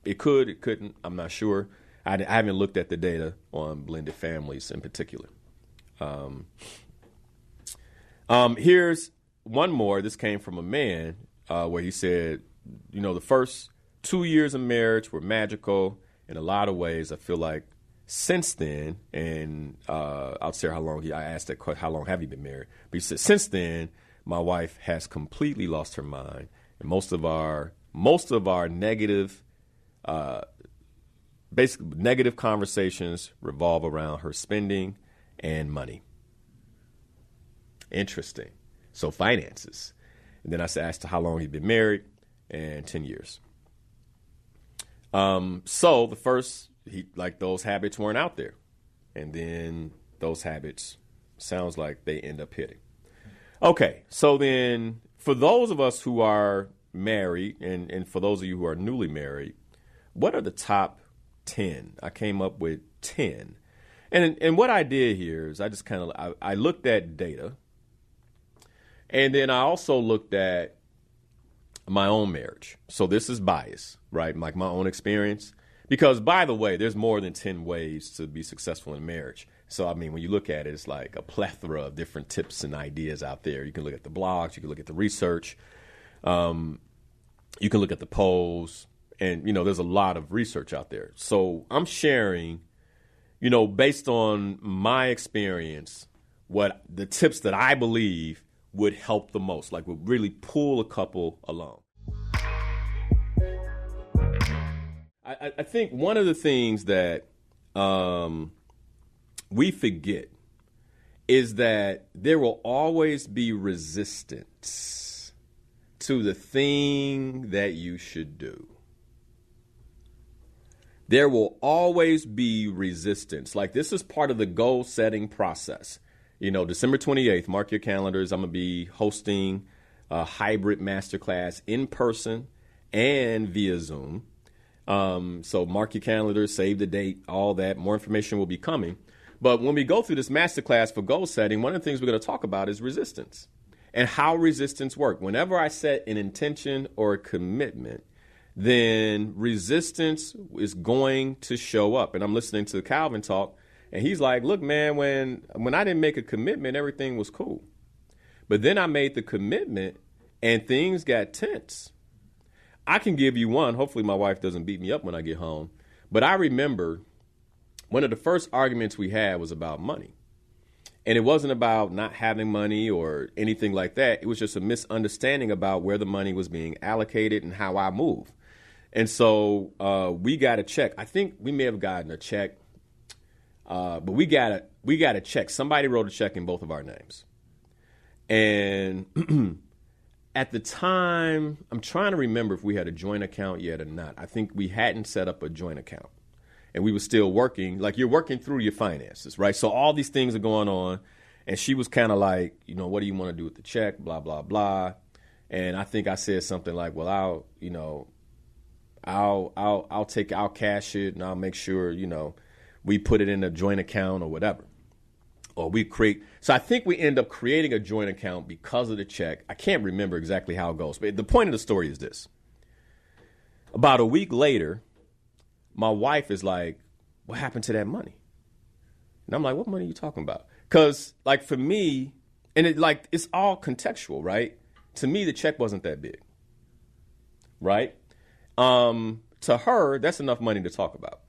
It could, it couldn't. I'm not sure. I haven't looked at the data on blended families in particular. Here's one more. This came from a man where he said, the first 2 years of marriage were magical in a lot of ways. I feel like since then, and I'll share how long I asked that question, how long have you been married? But he said, since then, my wife has completely lost her mind. And most of our negative, basically negative conversations revolve around her spending and money. Interesting. So finances. And then I asked how long he'd been married, and 10 years. So the first, those habits weren't out there. And then those habits sounds like they end up hitting. Okay, so then for those of us who are married and for those of you who are newly married, what are the top 10? I came up with 10. And what I did here is I just I looked at data, and then I also looked at my own marriage. So this is bias, right? Like my own experience. Because, by the way, there's more than 10 ways to be successful in marriage. So, I mean, when you look at it, it's like a plethora of different tips and ideas out there. You can look at the blogs. You can look at the research. You can look at the polls. And, there's a lot of research out there. So I'm sharing, based on my experience, what the tips that I believe would help the most, like would really pull a couple along. I think one of the things that we forget is that there will always be resistance to the thing that you should do. There will always be resistance. Like this is part of the goal setting process. December 28th, mark your calendars. I'm going to be hosting a hybrid masterclass in person and via Zoom. So mark your calendars, save the date, all that. More information will be coming. But when we go through this masterclass for goal setting, one of the things we're going to talk about is resistance and how resistance works. Whenever I set an intention or a commitment, then resistance is going to show up. And I'm listening to Calvin talk, and he's like, look, man, when I didn't make a commitment, everything was cool. But then I made the commitment and things got tense. I can give you one. Hopefully my wife doesn't beat me up when I get home. But I remember one of the first arguments we had was about money. And it wasn't about not having money or anything like that. It was just a misunderstanding about where the money was being allocated and how I move. And so we got a check. I think we may have gotten a check, but we got a check. Somebody wrote a check in both of our names. And at the time, I'm trying to remember if we had a joint account yet or not. I think we hadn't set up a joint account. And we were still working, like you're working through your finances, right? So all these things are going on. And she was kind of like, what do you want to do with the check? Blah, blah, blah. And I think I said something like, well, I'll cash it and I'll make sure, we put it in a joint account or whatever. Or so I think we end up creating a joint account because of the check. I can't remember exactly how it goes, but the point of the story is this. About a week later, my wife is like, what happened to that money? And I'm like, what money are you talking about? Because like for me, and it's all contextual, right? To me, the check wasn't that big, right? To her, that's enough money to talk about,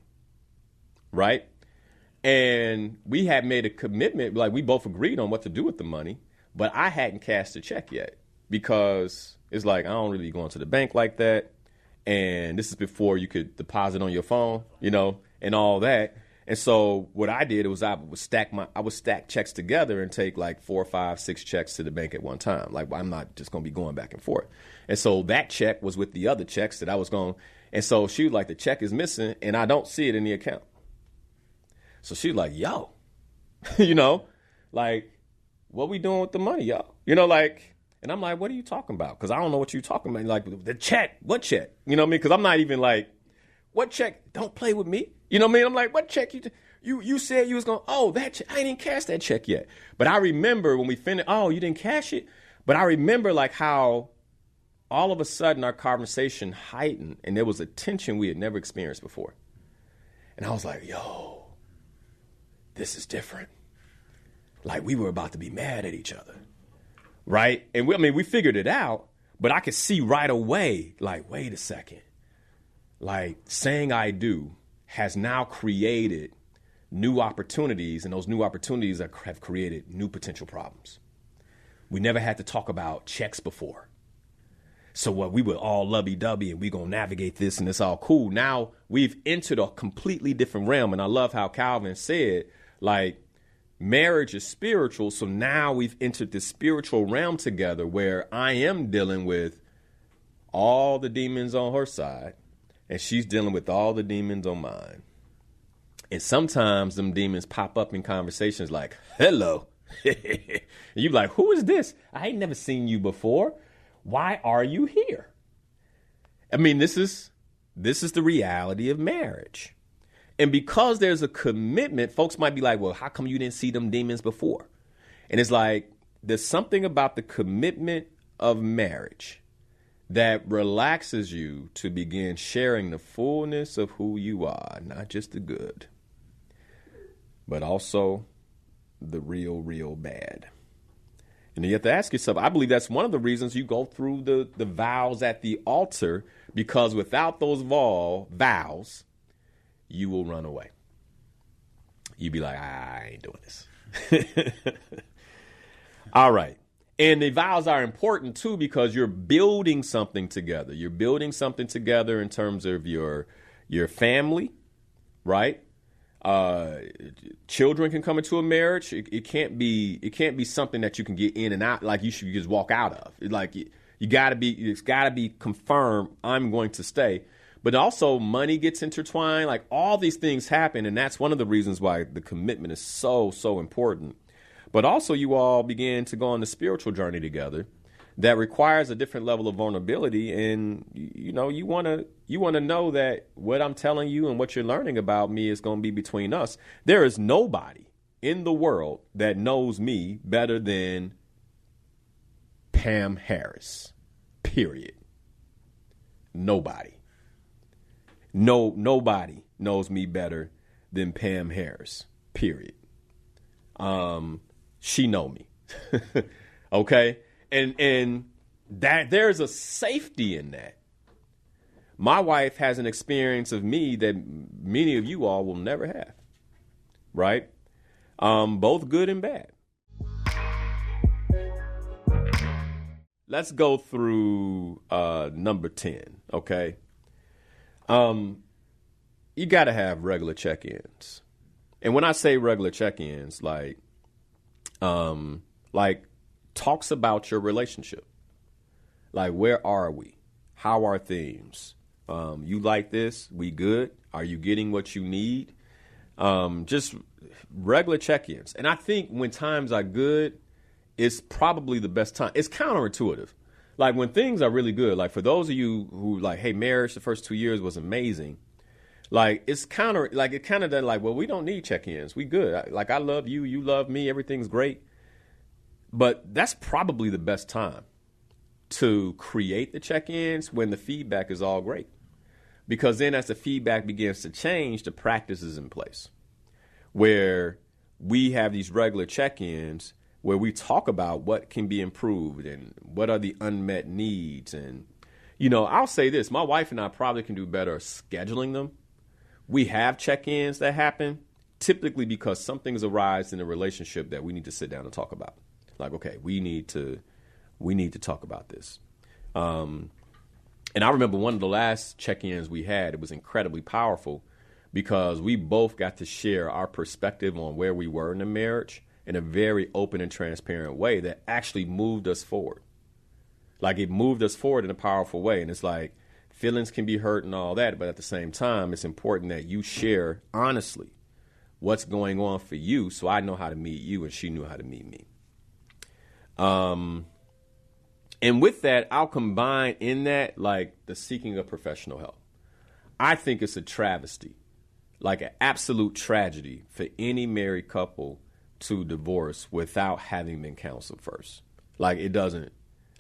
right? And we had made a commitment, like we both agreed on what to do with the money, but I hadn't cashed the check yet because it's like, I don't really go into the bank like that. And this is before you could deposit on your phone, and all that. And so what I did was I would stack checks together and take like 4, 5, 6 checks to the bank at one time. Like I'm not just going to be going back and forth. And so that check was with the other checks that I was going. And so she was like, the check is missing and I don't see it in the account. So she's like, yo, like, what we doing with the money, yo? And I'm like, what are you talking about? Because I don't know what you're talking about. Like, the check, what check? You know what I mean? Because I'm not even like, what check? Don't play with me. You know what I mean? I'm like, what check? You said you was going, that check. I didn't cash that check yet. But I remember when we finished, you didn't cash it? But I remember like how all of a sudden our conversation heightened and there was a tension we had never experienced before. And I was like, yo. This is different. Like we were about to be mad at each other. Right. And we figured it out, but I could see right away, like, wait a second. Like saying I do has now created new opportunities, and those new opportunities have created new potential problems. We never had to talk about checks before. So we were all lovey-dovey and we going to navigate this and it's all cool. Now we've entered a completely different realm. And I love how Calvin said, like, marriage is spiritual. So now we've entered this spiritual realm together where I am dealing with all the demons on her side and she's dealing with all the demons on mine. And sometimes them demons pop up in conversations like, hello. And you're like, who is this? I ain't never seen you before. Why are you here? I mean, this is the reality of marriage. And because there's a commitment, folks might be like, well, how come you didn't see them demons before? And it's like, there's something about the commitment of marriage that relaxes you to begin sharing the fullness of who you are, not just the good, but also the real bad. And you have to ask yourself, I believe that's one of the reasons you go through the vows at the altar, because without those vows, you will run away. You'd be like, I ain't doing this. All right. And the vows are important, too, because you're building something together. You're building something together in terms of your family, right? Children can come into a marriage. It can't be something that you can get in and out, like you should just walk out of. It's gotta be confirmed. I'm going to stay. But also money gets intertwined. Like all these things happen. And that's one of the reasons why the commitment is so important. But also you all begin to go on the spiritual journey together that requires a different level of vulnerability. And, you want to know that what I'm telling you and what you're learning about me is going to be between us. There is nobody in the world that knows me better than Pam Harris, period. Nobody. Nobody knows me better than Pam Harris, period. She know me. Okay. And that there's a safety in that. My wife has an experience of me that many of you all will never have. Right. Both good and bad. Let's go through, number 10. Okay. You got to have regular check-ins. And when I say regular check-ins, like talks about your relationship. Like, where are we? How are things? You like this? We good? Are you getting what you need? Just regular check-ins. And I think when times are good, it's probably the best time. It's counterintuitive. Like when things are really good, like for those of you who like, hey, marriage the first 2 years was amazing. Like it's kind of done like, well, we don't need check-ins. We good. Like I love you. You love me. Everything's great. But that's probably the best time to create the check-ins when the feedback is all great. Because then as the feedback begins to change, the practice is in place where we have these regular check-ins where we talk about what can be improved and what are the unmet needs. And, you know, I'll say this, my wife and I probably can do better scheduling them. We have check-ins that happen typically because something's arise in a relationship that we need to sit down and talk about. Like, okay, we need to talk about this. And I remember one of the last check-ins we had, it was incredibly powerful because we both got to share our perspective on where we were in the marriage in a very open and transparent way that actually moved us forward. Like it moved us forward in a powerful way. And it's like feelings can be hurt and all that, but at the same time, it's important that you share honestly what's going on for you so I know how to meet you and she knew how to meet me. And with that, I'll combine in that, like, the seeking of professional help. I think it's a travesty, like an absolute tragedy for any married couple to divorce without having been counseled first. Like, it doesn't,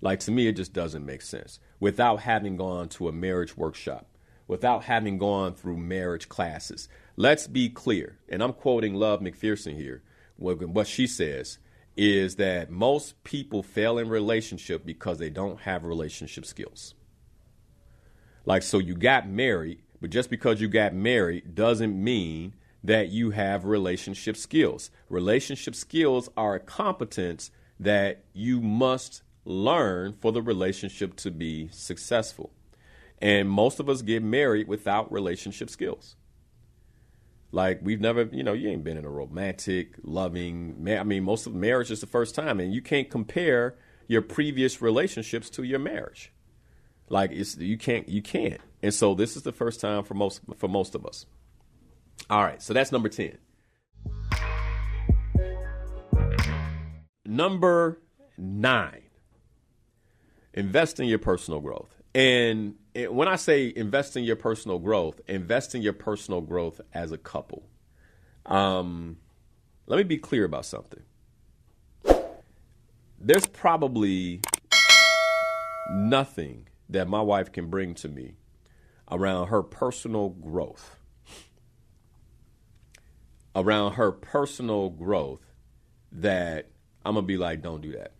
like, to me, it just doesn't make sense. Without having gone to a marriage workshop, without having gone through marriage classes. Let's be clear, and I'm quoting Love McPherson here, what she says is that most people fail in relationship because they don't have relationship skills. Like, so you got married, but just because you got married doesn't mean that you have relationship skills. Relationship skills are a competence that you must learn for the relationship to be successful. And most of us get married without relationship skills. Like we've never, you know, you ain't been in a romantic, loving, most of marriage is the first time, and you can't compare your previous relationships to your marriage. Like you can't. And so this is the first time for most of us. All right, so that's number 10. Number 9, invest in your personal growth. And when I say invest in your personal growth as a couple. Let me be clear about something. There's probably nothing that my wife can bring to me around her personal growth. That I'm going to be like, don't do that.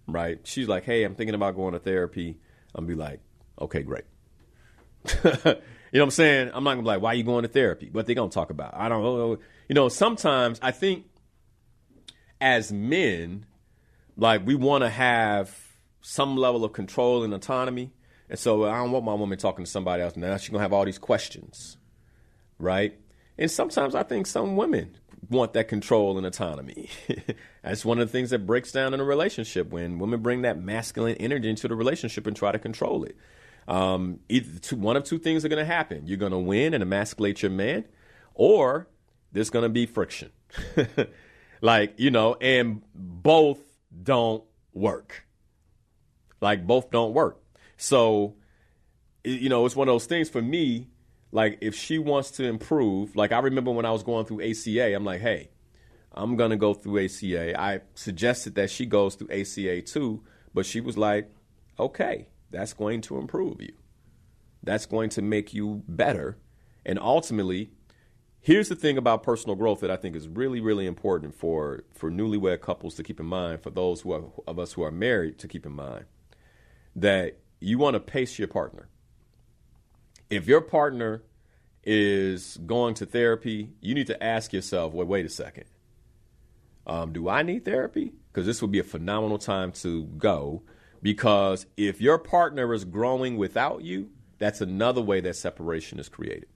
Right? She's like, hey, I'm thinking about going to therapy. I'm going to be like, okay, great. You know what I'm saying? I'm not going to be like, why are you going to therapy? What they going to talk about? I don't know. You know, sometimes I think as men, like we want to have some level of control and autonomy. And so I don't want my woman talking to somebody else. Now she's going to have all these questions, right? And sometimes I think some women want that control and autonomy. That's one of the things that breaks down in a relationship when women bring that masculine energy into the relationship and try to control it. One of two things are going to happen. You're going to win and emasculate your man, or there's going to be friction. Like, you know, and both don't work. Both don't work. So, you know, it's one of those things for me. Like, if she wants to improve, like I remember when I was going through ACA, I'm like, hey, I'm going to go through ACA. I suggested that she goes through ACA too, but she was like, okay, that's going to improve you. That's going to make you better. And ultimately, here's the thing about personal growth that I think is really, really important for newlywed couples to keep in mind, for those of us who are married to keep in mind, that you want to pace your partner. If your partner is going to therapy, you need to ask yourself, wait a second. Do I need therapy? Because this would be a phenomenal time to go. Because if your partner is growing without you, that's another way that separation is created.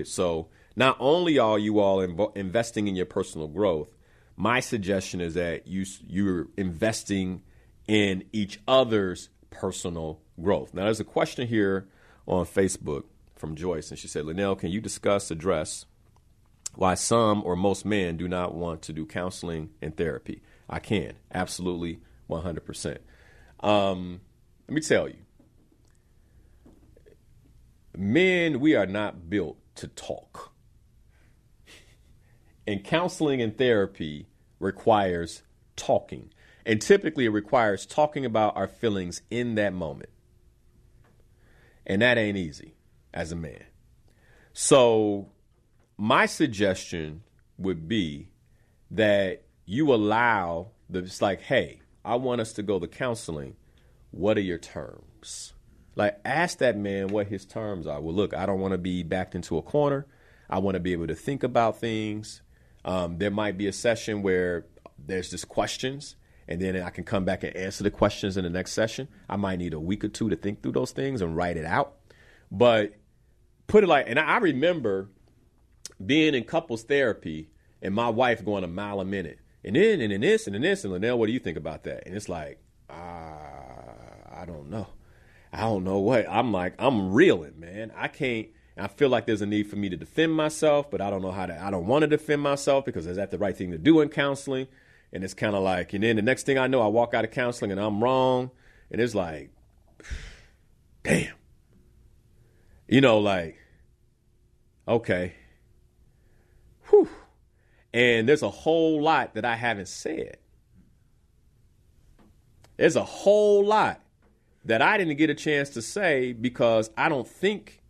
So not only are you all investing in your personal growth, my suggestion is that you're investing in each other's personal growth. Now, there's a question here on Facebook from Joyce, and she said, Linnell, can you address why some or most men do not want to do counseling and therapy? I can. Absolutely 100%. Let me tell you, men, we are not built to talk. And counseling and therapy requires talking. And typically it requires talking about our feelings in that moment. And that ain't easy as a man. So my suggestion would be that you allow it's like, hey, I want us to go to counseling. What are your terms? Like, ask that man what his terms are. Well, look, I don't want to be backed into a corner. I want to be able to think about things. There might be a session where there's just questions, and then I can come back and answer the questions in the next session. I might need a week or two to think through those things and write it out. But put it like, and I remember being in couples therapy and my wife going a mile a minute. And then this, and then this. And Linnell, what do you think about that? And it's like, I don't know. I don't know what. I'm like, I'm reeling, man. I can't. I feel like there's a need for me to defend myself, but I don't know how to. I don't want to defend myself because is that the right thing to do in counseling? And it's kind of like, and then the next thing I know, I walk out of counseling and I'm wrong. And it's like, damn. You know, like, okay. Whew. And there's a whole lot that I haven't said. There's a whole lot that I didn't get a chance to say because I don't think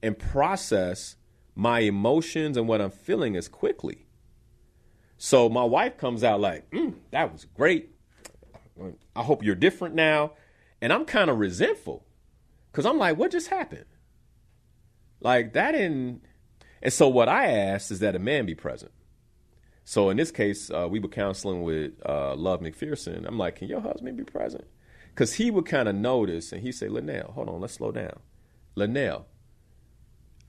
and process my emotions and what I'm feeling as quickly. So my wife comes out like, that was great. I hope you're different now. And I'm kind of resentful because I'm like, what just happened? Like that didn't. And so what I asked is that a man be present. So in this case, we were counseling with Love McPherson. I'm like, can your husband be present? Because he would kind of notice and he'd say, Linnell, hold on, let's slow down. Linnell,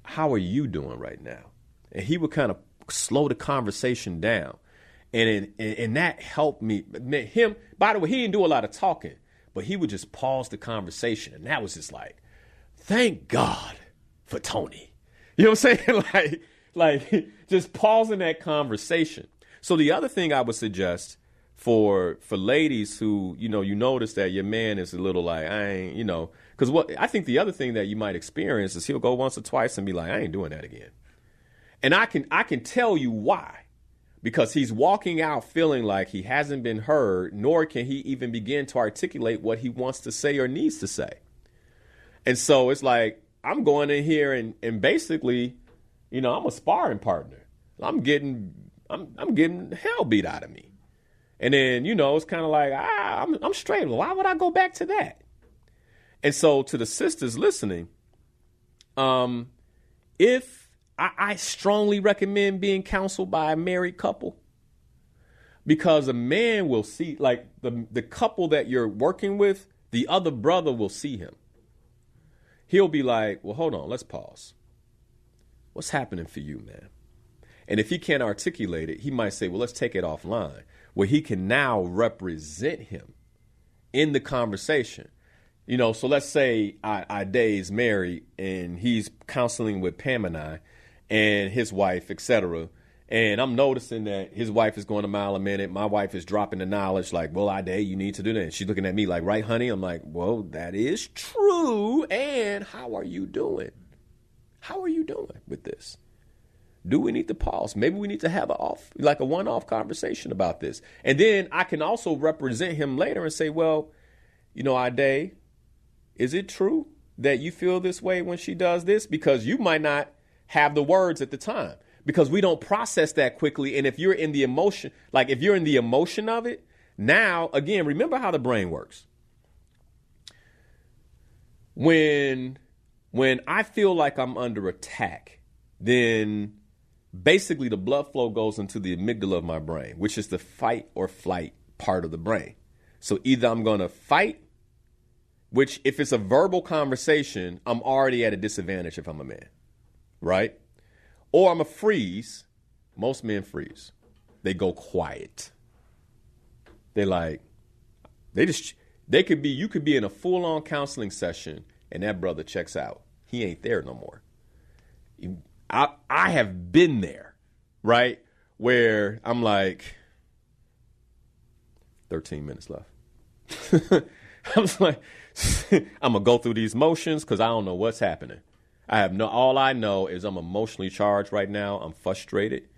how are you doing right now? And he would kind of slow the conversation down. And that helped me. Him, by the way, he didn't do a lot of talking, but he would just pause the conversation. And that was just like, thank God for Tony. You know what I'm saying? like just pausing that conversation. So the other thing I would suggest for ladies who, you notice that your man is a little like, I ain't, because what I think the other thing that you might experience is he'll go once or twice and be like, I ain't doing that again. And I can tell you why. Because he's walking out feeling like he hasn't been heard, nor can he even begin to articulate what he wants to say or needs to say. And so it's like, I'm going in here and basically, I'm a sparring partner. I'm getting hell beat out of me. And then, it's kind of like, I'm straight. Why would I go back to that? And so to the sisters listening, if I strongly recommend being counseled by a married couple, because a man will see, like the couple that you're working with, the other brother will see him. He'll be like, well, hold on, let's pause. What's happening for you, man? And if he can't articulate it, he might say, well, let's take it offline, where he can now represent him in the conversation. So let's say Dave's married and he's counseling with Pam and I and his wife, etc. And I'm noticing that his wife is going a mile a minute. My wife is dropping the knowledge like, well, Dave, you need to do that. And she's looking at me like, right, honey? I'm like, well, that is true. And how are you doing? How are you doing with this? Do we need to pause? Maybe we need to have a one-off conversation about this. And then I can also represent him later and say, well, Dave, is it true that you feel this way when she does this? Because you might not have the words at the time because we don't process that quickly. And if you're in the emotion, of it, now, again, remember how the brain works. When I feel like I'm under attack, then basically the blood flow goes into the amygdala of my brain, which is the fight or flight part of the brain. So either I'm going to fight, which if it's a verbal conversation, I'm already at a disadvantage if I'm a man, right? Or I'm a freeze. Most men freeze. They go quiet. You could be in a full-on counseling session and that brother checks out. He ain't there no more. I have been there, right? Where I'm like, 13 minutes left. I was like, I'm going to go through these motions because I don't know what's happening. All I know is I'm emotionally charged right now. I'm frustrated.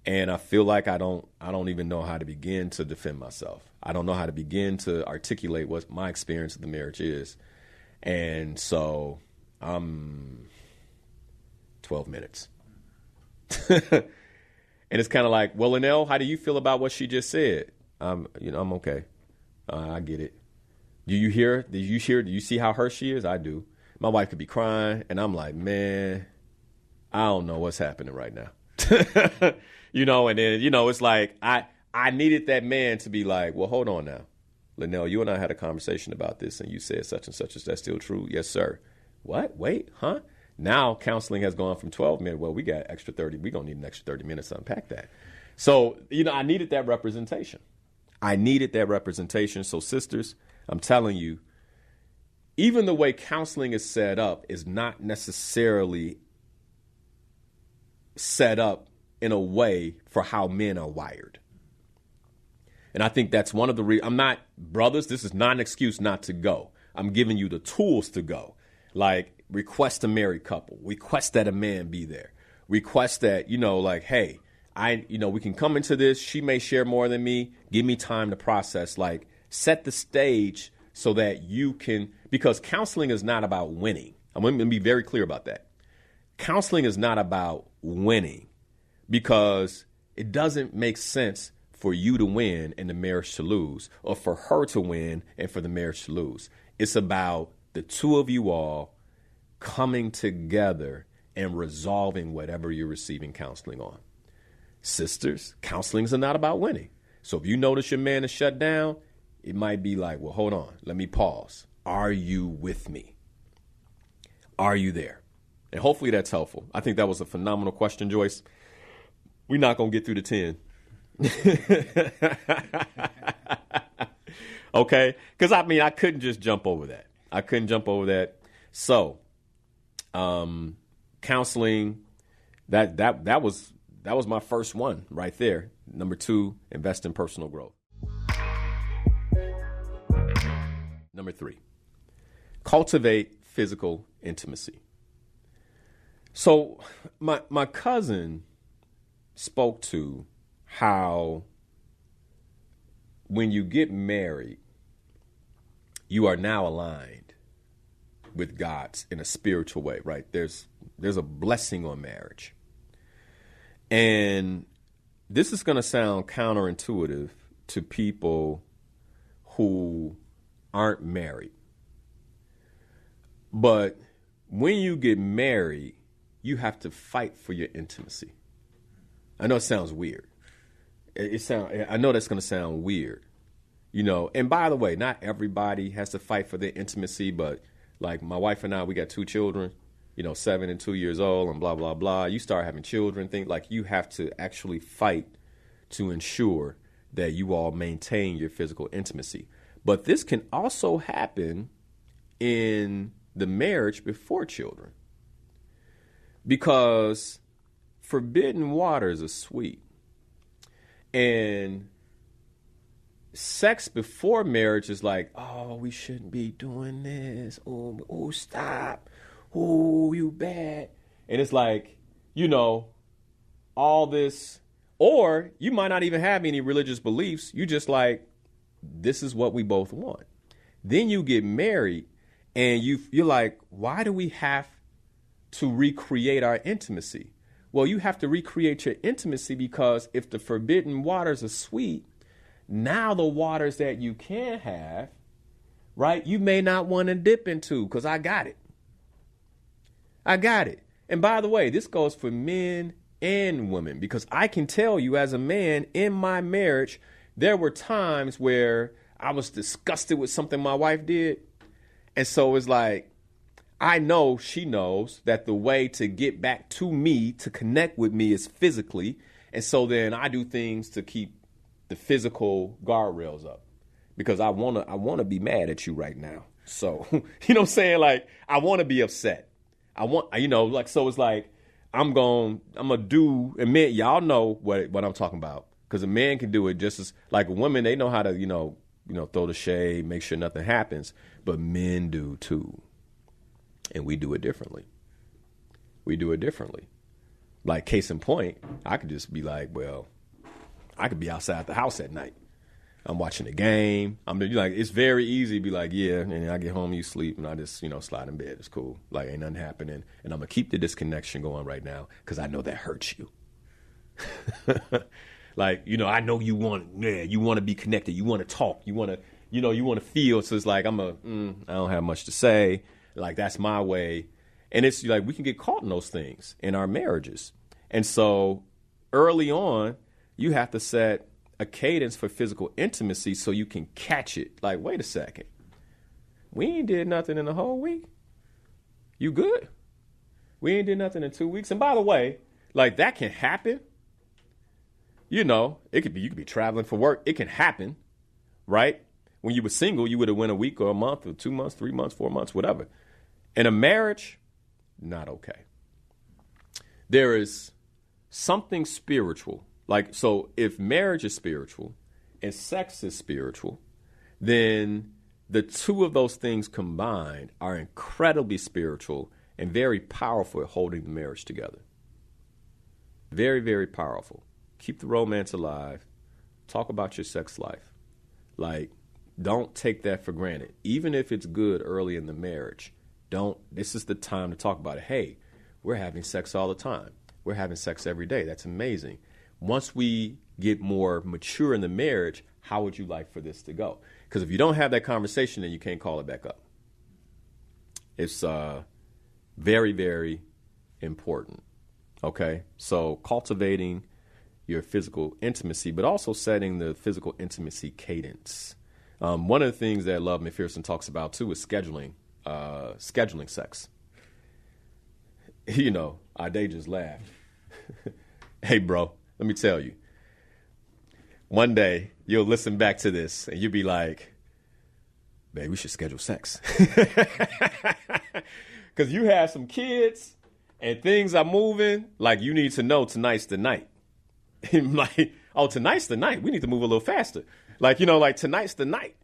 And I feel like I don't even know how to begin to defend myself. I don't know how to begin to articulate what my experience of the marriage is. And so I'm 12 minutes. And it's kind of like, well, Linnell, how do you feel about what she just said? I'm okay. I get it. Do you hear? Do you see how hurt she is? I do. My wife could be crying, and I'm like, man, I don't know what's happening right now. And then, it's like I needed that man to be like, well, hold on now. Linnell, you and I had a conversation about this, and you said such and such. Is that still true? Yes, sir. What? Wait, huh? Now counseling has gone from 12 minutes. Well, we got extra 30. We're going to need an extra 30 minutes to unpack that. So, I needed that representation. So, sisters, I'm telling you, even the way counseling is set up is not necessarily set up in a way for how men are wired. And I think that's one of the reasons. I'm not, brothers, this is not an excuse not to go. I'm giving you the tools to go. Like, request a married couple. Request that a man be there. Request that, hey, we can come into this. She may share more than me. Give me time to process. Like, set the stage so that you can, because counseling is not about winning. I'm going to be very clear about that. Counseling is not about winning, because it doesn't make sense for you to win and the marriage to lose, or for her to win and for the marriage to lose. It's about the two of you all coming together and resolving whatever you're receiving counseling on. Sisters, counseling is not about winning. So if you notice your man is shut down, it might be like, well, hold on, let me pause. Are you with me? Are you there? And hopefully that's helpful. I think that was a phenomenal question, Joyce. We're not going to get through the 10. Okay? Because, I couldn't just jump over that. So, counseling, that was my first one right there. Number 2, invest in personal growth. Number 3, cultivate physical intimacy. So my cousin spoke to how when you get married, you are now aligned with God's in a spiritual way, right? There's a blessing on marriage. And this is going to sound counterintuitive to people who aren't married. But when you get married, you have to fight for your intimacy. I know it sounds weird. I know that's going to sound weird, And by the way, not everybody has to fight for their intimacy, but like my wife and I, we got 2 children, 7 and 2 years old, and blah blah blah. You start having children, think like you have to actually fight to ensure that you all maintain your physical intimacy. But this can also happen in the marriage before children, because forbidden waters are sweet. And sex before marriage is like, oh, we shouldn't be doing this. Oh, stop. Oh, you bad. And it's like, all this. Or you might not even have any religious beliefs. You just like, this is what we both want. Then you get married and you're like, why do we have to recreate our intimacy? Well, you have to recreate your intimacy because if the forbidden waters are sweet, now the waters that you can have, right, you may not want to dip into because I got it. And by the way, this goes for men and women, because I can tell you as a man in my marriage, there were times where I was disgusted with something my wife did. And so it's like, I know she knows that the way to get back to me, to connect with me, is physically. And so then I do things to keep the physical guardrails up, because I want to be mad at you right now. So, you know what I'm saying? Like, I want to be upset. So it's like, I'm going to do, admit, y'all know what I'm talking about. Because a man can do it just as, like women, they know how to, throw the shade, make sure nothing happens. But men do too. And we do it differently. Like, case in point, I could just be like, well, I could be outside the house at night. I'm watching the game. It's very easy to be like, yeah, and I get home, you sleep, and I just, slide in bed. It's cool. Like, ain't nothing happening. And I'm going to keep the disconnection going right now because I know that hurts you. Like, I know you want to be connected. You want to talk. You want to, you want to feel. So it's like, I don't have much to say. Like, that's my way. And it's like, we can get caught in those things in our marriages. And so early on, you have to set a cadence for physical intimacy so you can catch it. Like, wait a second. We ain't did nothing in the whole week. You good? We ain't did nothing in 2 weeks. And by the way, like, that can happen. You could be traveling for work. It can happen, right? When you were single, you would have went a week or a month or 2 months, 3 months, 4 months, whatever. In a marriage, not okay. There is something spiritual. Like, so if marriage is spiritual and sex is spiritual, then the two of those things combined are incredibly spiritual and very powerful at holding the marriage together. Very, very powerful. Keep the romance alive. Talk about your sex life. Like, don't take that for granted. Even if it's good early in the marriage, this is the time to talk about it. Hey, we're having sex all the time. We're having sex every day. That's amazing. Once we get more mature in the marriage, how would you like for this to go? Because if you don't have that conversation, then you can't call it back up. It's very, very important. Okay? So cultivating your physical intimacy, but also setting the physical intimacy cadence. One of the things that Love McPherson talks about, too, is scheduling sex. They just laughed. Hey, bro, let me tell you. One day, you'll listen back to this, and you'll be like, babe, we should schedule sex. Because you have some kids, and things are moving. Like, you need to know tonight's the night. Like, oh, tonight's the night. We need to move a little faster. Like, tonight's the night.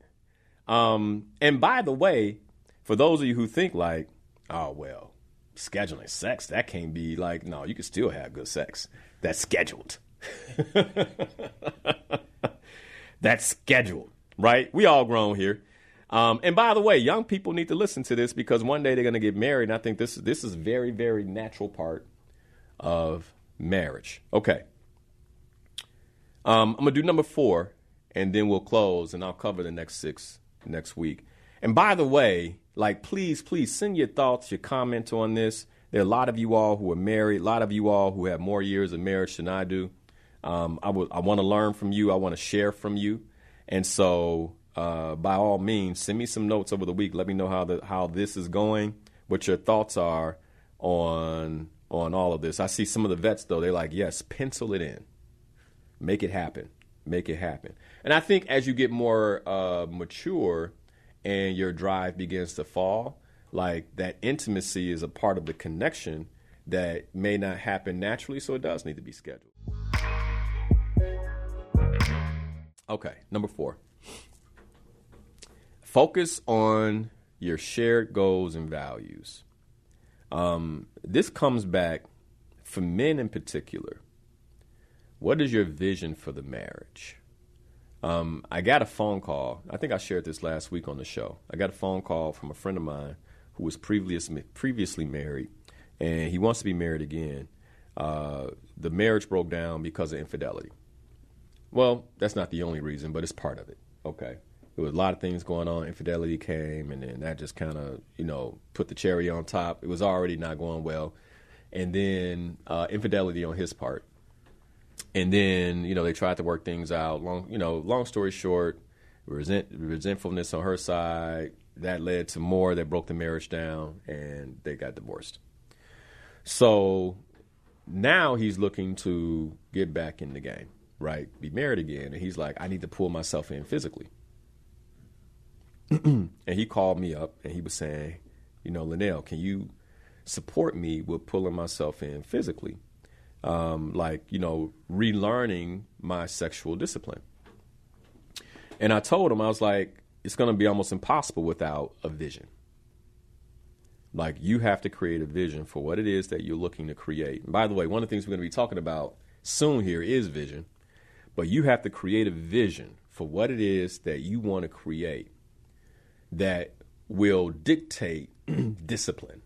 And by the way, for those of you who think like, oh, well, scheduling sex, that can't be like, no, you can still have good sex. That's scheduled. That's scheduled, right? We all grown here. And by the way, young people need to listen to this because one day they're going to get married. And I think this is a very, very natural part of marriage. Okay. I'm going to do number 4, and then we'll close, and I'll cover the next 6 next week. And by the way, like, please send your thoughts, your comments on this. There are a lot of you all who are married, a lot of you all who have more years of marriage than I do. I want to learn from you. I want to share from you. And so by all means, send me some notes over the week. Let me know how this is going, what your thoughts are on all of this. I see some of the vets, though. They're like, yes, pencil it in. Make it happen. Make it happen. And I think as you get more mature and your drive begins to fall, like, that intimacy is a part of the connection that may not happen naturally, so it does need to be scheduled. Okay, number 4. Focus on your shared goals and values. This comes back for men in particular. What is your vision for the marriage? I got a phone call. I think I shared this last week on the show. I got a phone call from a friend of mine who was previously married, and he wants to be married again. The marriage broke down because of infidelity. Well, that's not the only reason, but it's part of it. Okay. There was a lot of things going on. Infidelity came, and then that just kind of, put the cherry on top. It was already not going well. And then infidelity on his part. And then, they tried to work things out. Long story short, resentfulness on her side. That led to more that broke the marriage down, and they got divorced. So now he's looking to get back in the game, right? Be married again. And he's like, I need to pull myself in physically. And he called me up, and he was saying, Linnell, can you support me with pulling myself in physically? like, relearning my sexual discipline. And I told him, I was like, it's going to be almost impossible without a vision. Like, you have to create a vision for what it is that you're looking to create. And by the way, one of the things we're going to be talking about soon here is vision. But you have to create a vision for what it is that you want to create that will dictate discipline,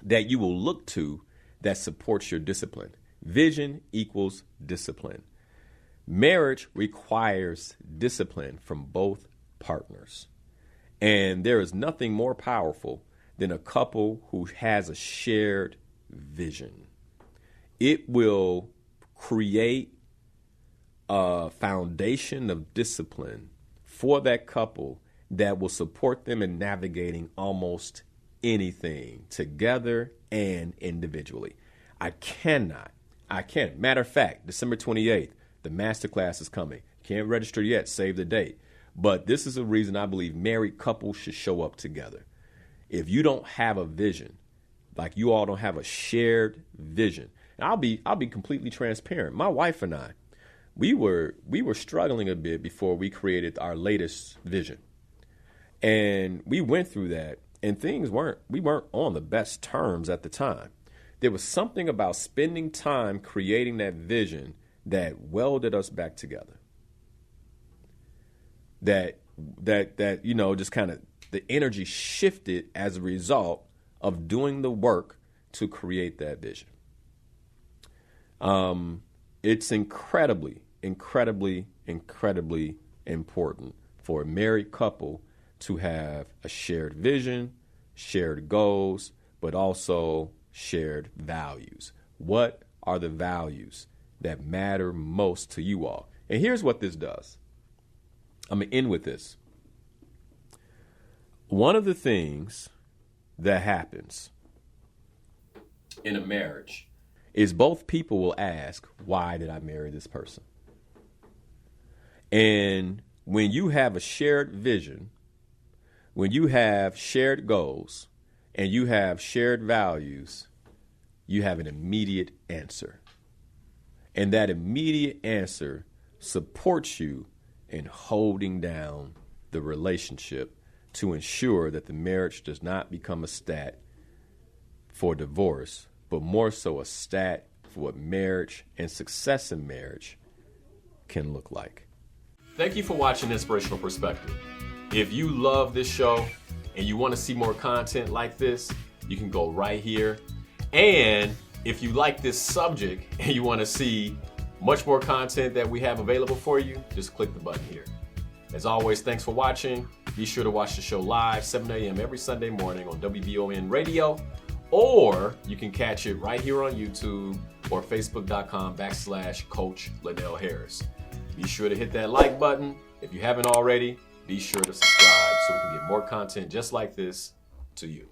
that you will look to that supports your discipline. Vision equals discipline. Marriage requires discipline from both partners. And there is nothing more powerful than a couple who has a shared vision. It will create a foundation of discipline for that couple that will support them in navigating almost anything together and individually. I can't. Matter of fact, December 28th, the masterclass is coming. Can't register yet. Save the date. But this is a reason I believe married couples should show up together. If you don't have a vision, like you all don't have a shared vision, and I'll be completely transparent. My wife and I, we were struggling a bit before we created our latest vision, and we went through that, and we weren't on the best terms at the time. There was something about spending time creating that vision that welded us back together. That just kind of the energy shifted as a result of doing the work to create that vision. It's incredibly, incredibly, incredibly important for a married couple to have a shared vision, shared goals, but also shared values. What are the values that matter most to you all? And here's what this does. I'm going to end with this. One of the things that happens in a marriage is both people will ask, why did I marry this person? And when you have a shared vision, when you have shared goals, and you have shared values, you have an immediate answer. And that immediate answer supports you in holding down the relationship to ensure that the marriage does not become a stat for divorce, but more so a stat for what marriage and success in marriage can look like. Thank you for watching Inspirational Perspective. If you love this show and you want to see more content like this, you can go right here. And if you like this subject and you want to see much more content that we have available for you, just click the button here. As always, thanks for watching. Be sure to watch the show live, 7 a.m. every Sunday morning on WVON Radio, or you can catch it right here on YouTube or Facebook.com/Coach Liddell Harris. Be sure to hit that like button. If you haven't already, be sure to subscribe so we can get more content just like this to you.